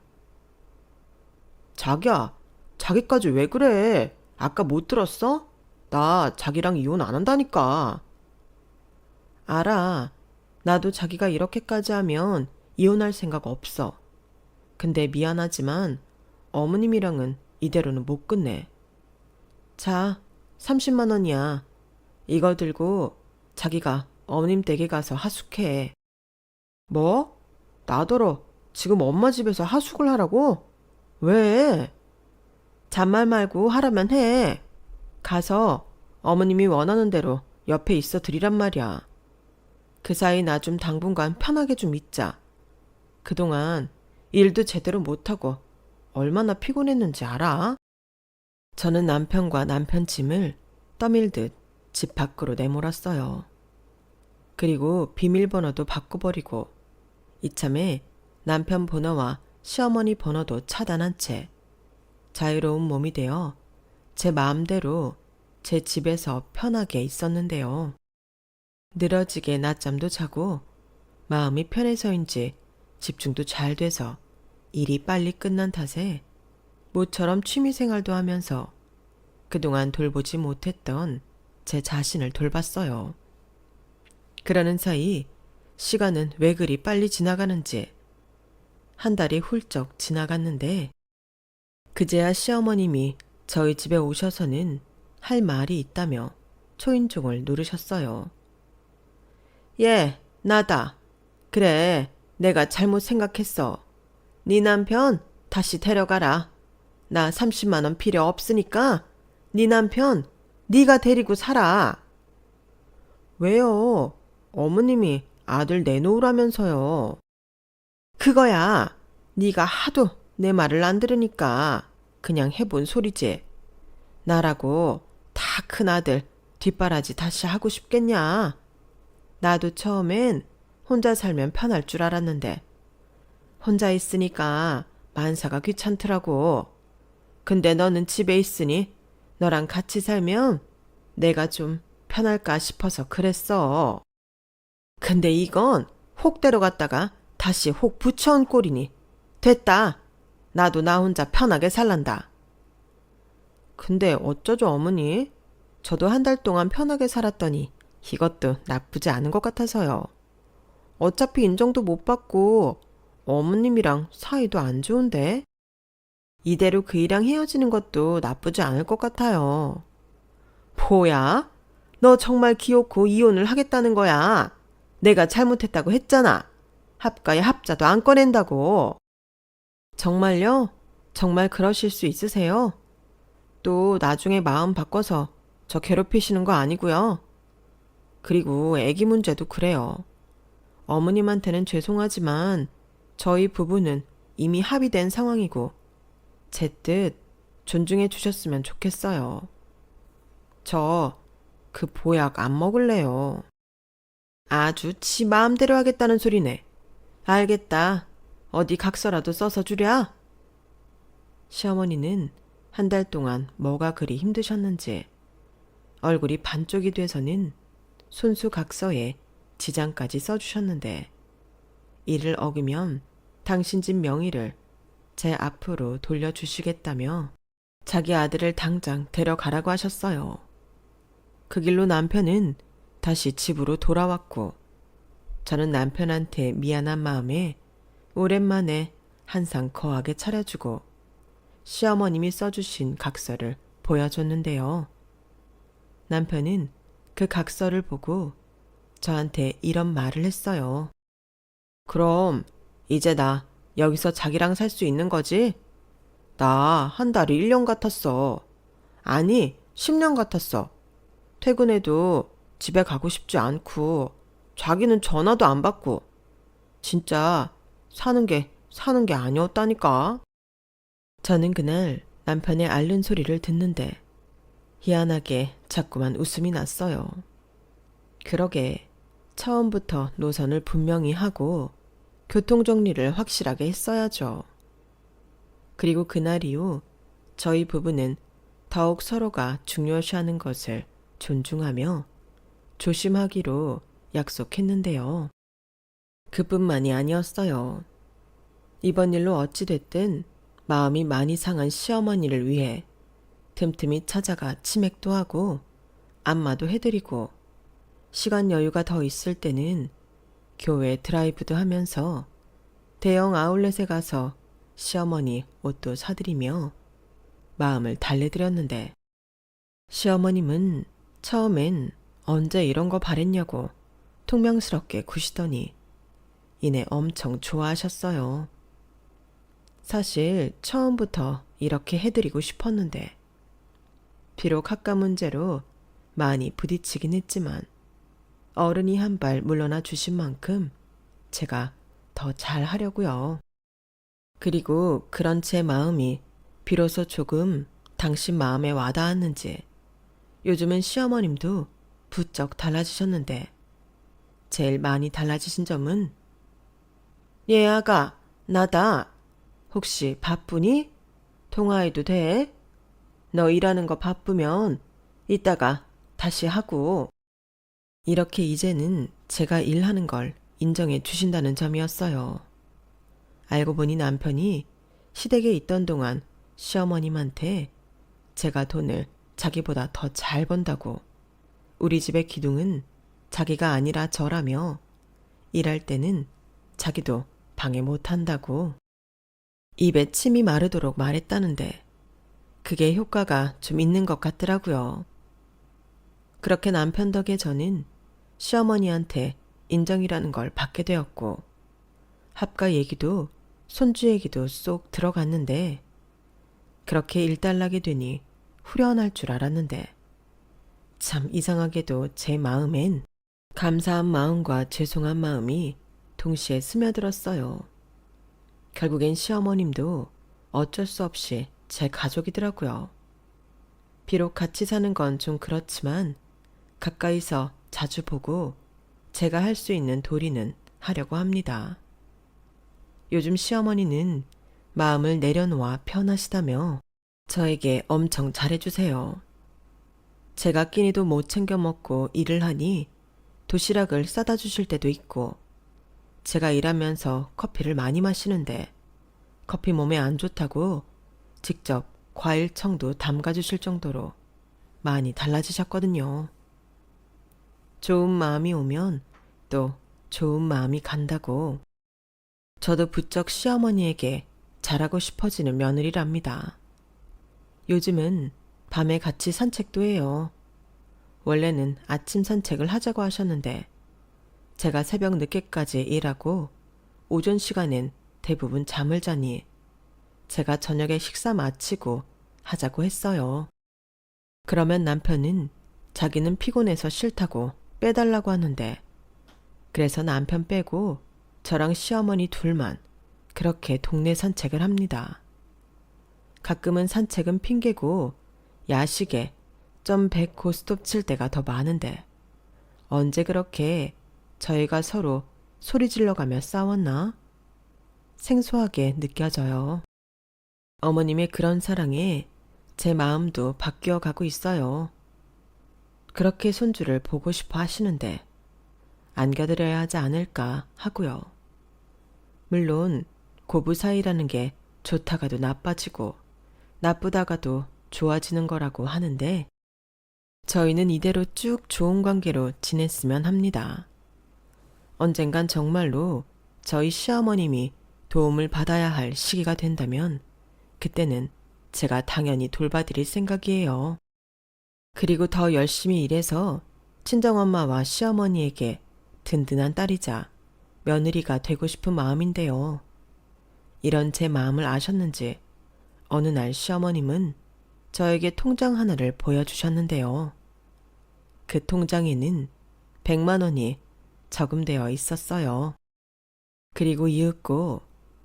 자기야, 자기까지 왜 그래? 아까 못 들었어? 나 자기랑 이혼 안 한다니까. 알아. 나도 자기가 이렇게까지 하면 이혼할 생각 없어. 근데 미안하지만 어머님이랑은 이대로는 못 끝내. 자, 30만 원이야. 이거 들고 자기가 어머님 댁에 가서 하숙해. 뭐? 나더러 지금 엄마 집에서 하숙을 하라고? 왜? 잔말 말고 하라면 해. 가서 어머님이 원하는 대로 옆에 있어 드리란 말이야. 그 사이 나 좀 당분간 편하게 좀 있자. 그동안 일도 제대로 못하고 얼마나 피곤했는지 알아? 저는 남편과 남편 짐을 떠밀듯 집 밖으로 내몰았어요. 그리고 비밀번호도 바꿔버리고 이참에 남편 번호와 시어머니 번호도 차단한 채 자유로운 몸이 되어 제 마음대로 제 집에서 편하게 있었는데요. 늘어지게 낮잠도 자고 마음이 편해서인지 집중도 잘 돼서 일이 빨리 끝난 탓에 모처럼 취미생활도 하면서 그동안 돌보지 못했던 제 자신을 돌봤어요. 그러는 사이 시간은 왜 그리 빨리 지나가는지 한 달이 훌쩍 지나갔는데 그제야 시어머님이 저희 집에 오셔서는 할 말이 있다며 초인종을 누르셨어요. 예, 나다. 그래, 내가 잘못 생각했어. 네 남편 다시 데려가라. 나 30만 원 필요 없으니까 네 남편 네가 데리고 살아. 왜요? 어머님이 아들 내놓으라면서요. 그거야. 네가 하도 내 말을 안 들으니까 그냥 해본 소리지. 나라고 다 큰 아들 뒷바라지 다시 하고 싶겠냐? 나도 처음엔 혼자 살면 편할 줄 알았는데 혼자 있으니까 만사가 귀찮더라고. 근데 너는 집에 있으니 너랑 같이 살면 내가 좀 편할까 싶어서 그랬어. 근데 이건 혹 데려갔다가 다시 혹 붙여온 꼴이니 됐다. 나도 나 혼자 편하게 살란다. 근데 어쩌죠 어머니? 저도 한 달 동안 편하게 살았더니 이것도 나쁘지 않은 것 같아서요. 어차피 인정도 못 받고 어머님이랑 사이도 안 좋은데 이대로 그이랑 헤어지는 것도 나쁘지 않을 것 같아요. 뭐야? 너 정말 기어코 이혼을 하겠다는 거야. 내가 잘못했다고 했잖아. 합가에 합자도 안 꺼낸다고. 정말요? 정말 그러실 수 있으세요? 또 나중에 마음 바꿔서 저 괴롭히시는 거 아니고요. 그리고 애기 문제도 그래요. 어머님한테는 죄송하지만 저희 부부는 이미 합의된 상황이고 제 뜻 존중해 주셨으면 좋겠어요. 저 그 보약 안 먹을래요. 아주 지 마음대로 하겠다는 소리네. 알겠다. 어디 각서라도 써서 주랴. 시어머니는 한 달 동안 뭐가 그리 힘드셨는지 얼굴이 반쪽이 돼서는 손수 각서에 지장까지 써주셨는데 이를 어기면 당신 집 명의를 제 앞으로 돌려주시겠다며 자기 아들을 당장 데려가라고 하셨어요. 그 길로 남편은 다시 집으로 돌아왔고 저는 남편한테 미안한 마음에 오랜만에 한 상 거하게 차려주고 시어머님이 써주신 각서를 보여줬는데요. 남편은 그 각서를 보고 저한테 이런 말을 했어요. 그럼 이제 나 여기서 자기랑 살 수 있는 거지? 나 한 달이 1년 같았어. 아니, 10년 같았어. 퇴근해도 집에 가고 싶지 않고 자기는 전화도 안 받고 진짜 사는 게 아니었다니까. 저는 그날 남편의 앓는 소리를 듣는데 희한하게 자꾸만 웃음이 났어요. 그러게 처음부터 노선을 분명히 하고 교통정리를 확실하게 했어야죠. 그리고 그날 이후 저희 부부는 더욱 서로가 중요시하는 것을 존중하며 조심하기로 약속했는데요. 그뿐만이 아니었어요. 이번 일로 어찌됐든 마음이 많이 상한 시어머니를 위해 틈틈이 찾아가 치맥도 하고 안마도 해드리고 시간 여유가 더 있을 때는 교회 드라이브도 하면서 대형 아울렛에 가서 시어머니 옷도 사드리며 마음을 달래드렸는데 시어머님은 처음엔 언제 이런 거 바랬냐고 퉁명스럽게 구시더니 이내 엄청 좋아하셨어요. 사실 처음부터 이렇게 해드리고 싶었는데 비록 학과 문제로 많이 부딪히긴 했지만 어른이 한 발 물러나 주신 만큼 제가 더 잘하려고요. 그리고 그런 제 마음이 비로소 조금 당신 마음에 와닿았는지 요즘은 시어머님도 부쩍 달라지셨는데 제일 많이 달라지신 점은 아가 나다. 혹시 바쁘니? 통화해도 돼? 너 일하는 거 바쁘면 이따가 다시 하고. 이렇게 이제는 제가 일하는 걸 인정해 주신다는 점이었어요. 알고 보니 남편이 시댁에 있던 동안 시어머님한테 제가 돈을 자기보다 더 잘 번다고 우리 집의 기둥은 자기가 아니라 저라며 일할 때는 자기도 방해 못한다고 입에 침이 마르도록 말했다는데 그게 효과가 좀 있는 것 같더라고요. 그렇게 남편 덕에 저는 시어머니한테 인정이라는 걸 받게 되었고 합가 얘기도 손주 얘기도 쏙 들어갔는데 그렇게 일단락이 되니 후련할 줄 알았는데 참 이상하게도 제 마음엔 감사한 마음과 죄송한 마음이 동시에 스며들었어요. 결국엔 시어머님도 어쩔 수 없이 제 가족이더라고요. 비록 같이 사는 건 좀 그렇지만 가까이서 자주 보고 제가 할 수 있는 도리는 하려고 합니다. 요즘 시어머니는 마음을 내려놓아 편하시다며 저에게 엄청 잘해주세요. 제가 끼니도 못 챙겨 먹고 일을 하니 도시락을 싸다 주실 때도 있고 제가 일하면서 커피를 많이 마시는데 커피 몸에 안 좋다고 직접 과일청도 담가 주실 정도로 많이 달라지셨거든요. 좋은 마음이 오면 또 좋은 마음이 간다고 저도 부쩍 시어머니에게 잘하고 싶어지는 며느리랍니다. 요즘은 밤에 같이 산책도 해요. 원래는 아침 산책을 하자고 하셨는데 제가 새벽 늦게까지 일하고 오전 시간엔 대부분 잠을 자니 제가 저녁에 식사 마치고 하자고 했어요. 그러면 남편은 자기는 피곤해서 싫다고 빼달라고 하는데 그래서 남편 빼고 저랑 시어머니 둘만 그렇게 동네 산책을 합니다. 가끔은 산책은 핑계고 야식에 점100 고스톱 칠 때가 더 많은데 언제 그렇게 저희가 서로 소리 질러가며 싸웠나? 생소하게 느껴져요. 어머님의 그런 사랑에 제 마음도 바뀌어 가고 있어요. 그렇게 손주를 보고 싶어 하시는데 안겨드려야 하지 않을까 하고요. 물론 고부 사이라는 게 좋다가도 나빠지고 나쁘다가도 좋아지는 거라고 하는데 저희는 이대로 쭉 좋은 관계로 지냈으면 합니다. 언젠간 정말로 저희 시어머님이 도움을 받아야 할 시기가 된다면 그때는 제가 당연히 돌봐드릴 생각이에요. 그리고 더 열심히 일해서 친정엄마와 시어머니에게 든든한 딸이자 며느리가 되고 싶은 마음인데요. 이런 제 마음을 아셨는지 어느 날 시어머님은 저에게 통장 하나를 보여주셨는데요. 그 통장에는 100만 원이 저금되어 있었어요. 그리고 이윽고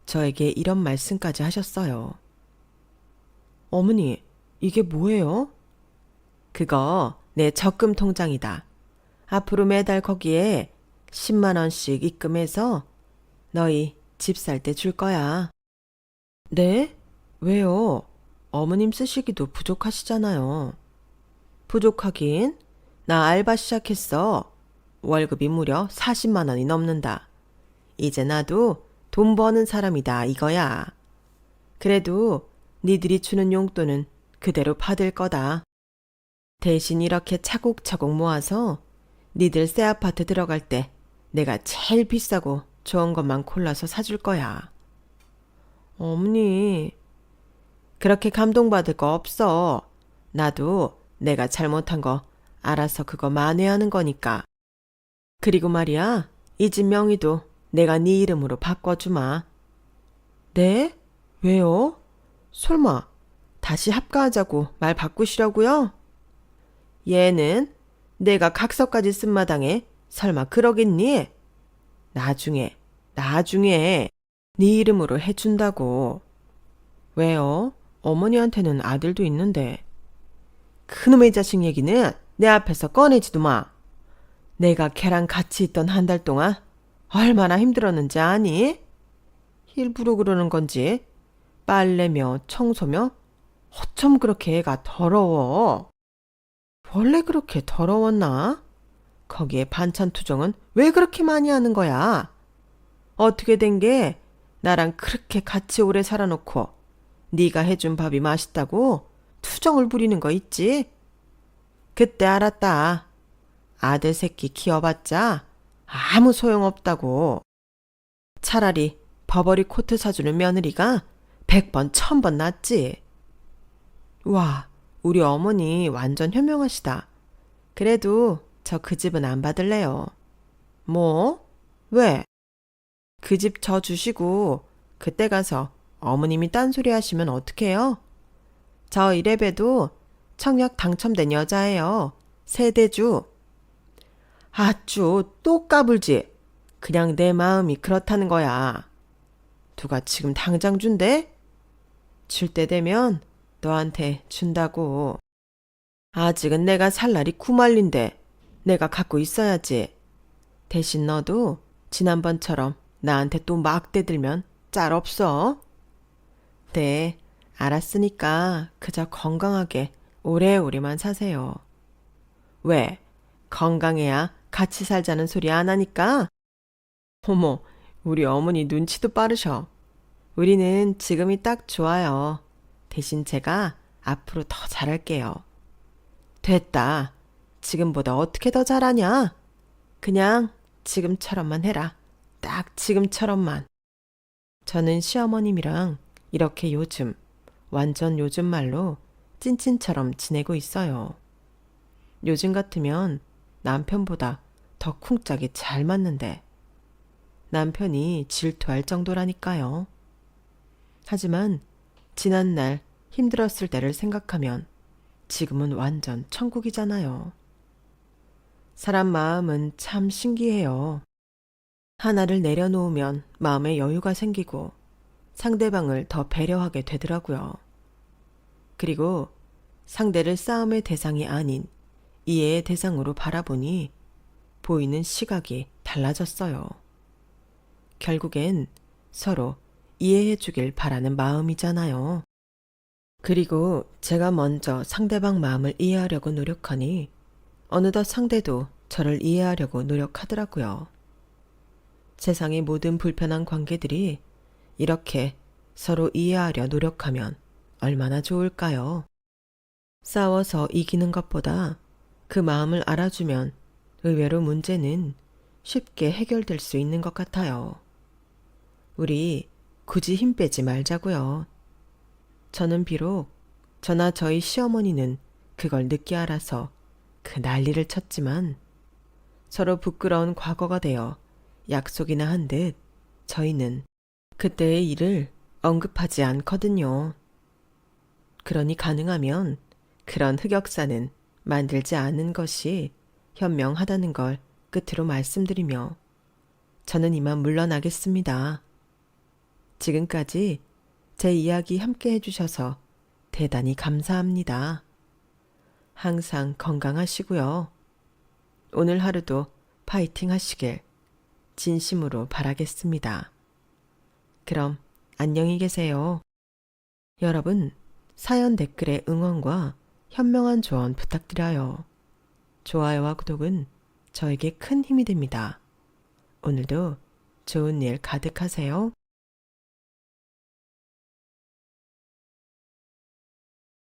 저에게 이런 말씀까지 하셨어요. 어머니, 이게 뭐예요? 그거 내 적금 통장이다. 앞으로 매달 거기에 10만 원씩 입금해서 너희 집 살 때 줄 거야. 네? 왜요? 어머님 쓰시기도 부족하시잖아요. 부족하긴? 나 알바 시작했어. 월급이 무려 40만 원이 넘는다. 이제 나도 돈 버는 사람이다 이거야. 그래도 니들이 주는 용돈은 그대로 받을 거다. 대신 이렇게 차곡차곡 모아서 니들 새 아파트 들어갈 때 내가 제일 비싸고 좋은 것만 골라서 사줄 거야. 어머니, 그렇게 감동받을 거 없어. 나도 내가 잘못한 거 알아서 그거 만회하는 거니까. 그리고 말이야, 이 집 명의도 내가 네 이름으로 바꿔주마. 네? 왜요? 설마 다시 합가하자고 말 바꾸시려고요? 얘는 내가 각서까지 쓴 마당에 설마 그러겠니? 나중에 네 이름으로 해준다고. 왜요? 어머니한테는 아들도 있는데. 그놈의 자식 얘기는 내 앞에서 꺼내지도 마. 내가 걔랑 같이 있던 한 달 동안 얼마나 힘들었는지 아니? 일부러 그러는 건지 빨래며 청소며 어쩜 그렇게 애가 더러워. 원래 그렇게 더러웠나? 거기에 반찬 투정은 왜 그렇게 많이 하는 거야? 어떻게 된 게 나랑 그렇게 같이 오래 살아놓고 네가 해준 밥이 맛있다고 투정을 부리는 거 있지? 그때 알았다. 아들 새끼 키워봤자 아무 소용없다고. 차라리 버버리 코트 사주는 며느리가 100번 1000번 낫지. 와, 우리 어머니 완전 현명하시다. 그래도 저 그 집은 안 받을래요. 뭐? 왜? 그 집 저 주시고 그때 가서 어머님이 딴소리 하시면 어떡해요? 저 이래봬도 청약 당첨된 여자예요. 세대주. 아쭈 또 까불지. 그냥 내 마음이 그렇다는 거야. 누가 지금 당장 준대? 줄 때 되면 너한테 준다고. 아직은 내가 살 날이 구말린데 내가 갖고 있어야지. 대신 너도 지난번처럼 나한테 또 막 대들면 짤 없어. 네, 알았으니까 그저 건강하게 오래오래만 사세요. 왜? 건강해야 같이 살자는 소리 안 하니까? 어머, 우리 어머니 눈치도 빠르셔. 우리는 지금이 딱 좋아요. 대신 제가 앞으로 더 잘할게요. 됐다. 지금보다 어떻게 더 잘하냐? 그냥 지금처럼만 해라. 딱 지금처럼만. 저는 시어머님이랑 이렇게 완전 요즘 말로 찐친처럼 지내고 있어요. 요즘 같으면 남편보다 더 쿵짝이 잘 맞는데 남편이 질투할 정도라니까요. 하지만 지난날 힘들었을 때를 생각하면 지금은 완전 천국이잖아요. 사람 마음은 참 신기해요. 하나를 내려놓으면 마음에 여유가 생기고 상대방을 더 배려하게 되더라고요. 그리고 상대를 싸움의 대상이 아닌 이해의 대상으로 바라보니 보이는 시각이 달라졌어요. 결국엔 서로 이해해 주길 바라는 마음이잖아요. 그리고 제가 먼저 상대방 마음을 이해하려고 노력하니 어느덧 상대도 저를 이해하려고 노력하더라고요. 세상의 모든 불편한 관계들이 이렇게 서로 이해하려 노력하면 얼마나 좋을까요? 싸워서 이기는 것보다 그 마음을 알아주면 의외로 문제는 쉽게 해결될 수 있는 것 같아요. 우리 굳이 힘 빼지 말자고요. 저는 비록 저나 저희 시어머니는 그걸 늦게 알아서 그 난리를 쳤지만 서로 부끄러운 과거가 되어 약속이나 한 듯 저희는 그때의 일을 언급하지 않거든요. 그러니 가능하면 그런 흑역사는 만들지 않는 것이 현명하다는 걸 끝으로 말씀드리며 저는 이만 물러나겠습니다. 지금까지 제 이야기 함께 해주셔서 대단히 감사합니다. 항상 건강하시고요. 오늘 하루도 파이팅 하시길 진심으로 바라겠습니다. 그럼 안녕히 계세요. 여러분, 사연 댓글에 응원과 현명한 조언 부탁드려요. 좋아요와 구독은 저에게 큰 힘이 됩니다. 오늘도 좋은 일 가득하세요.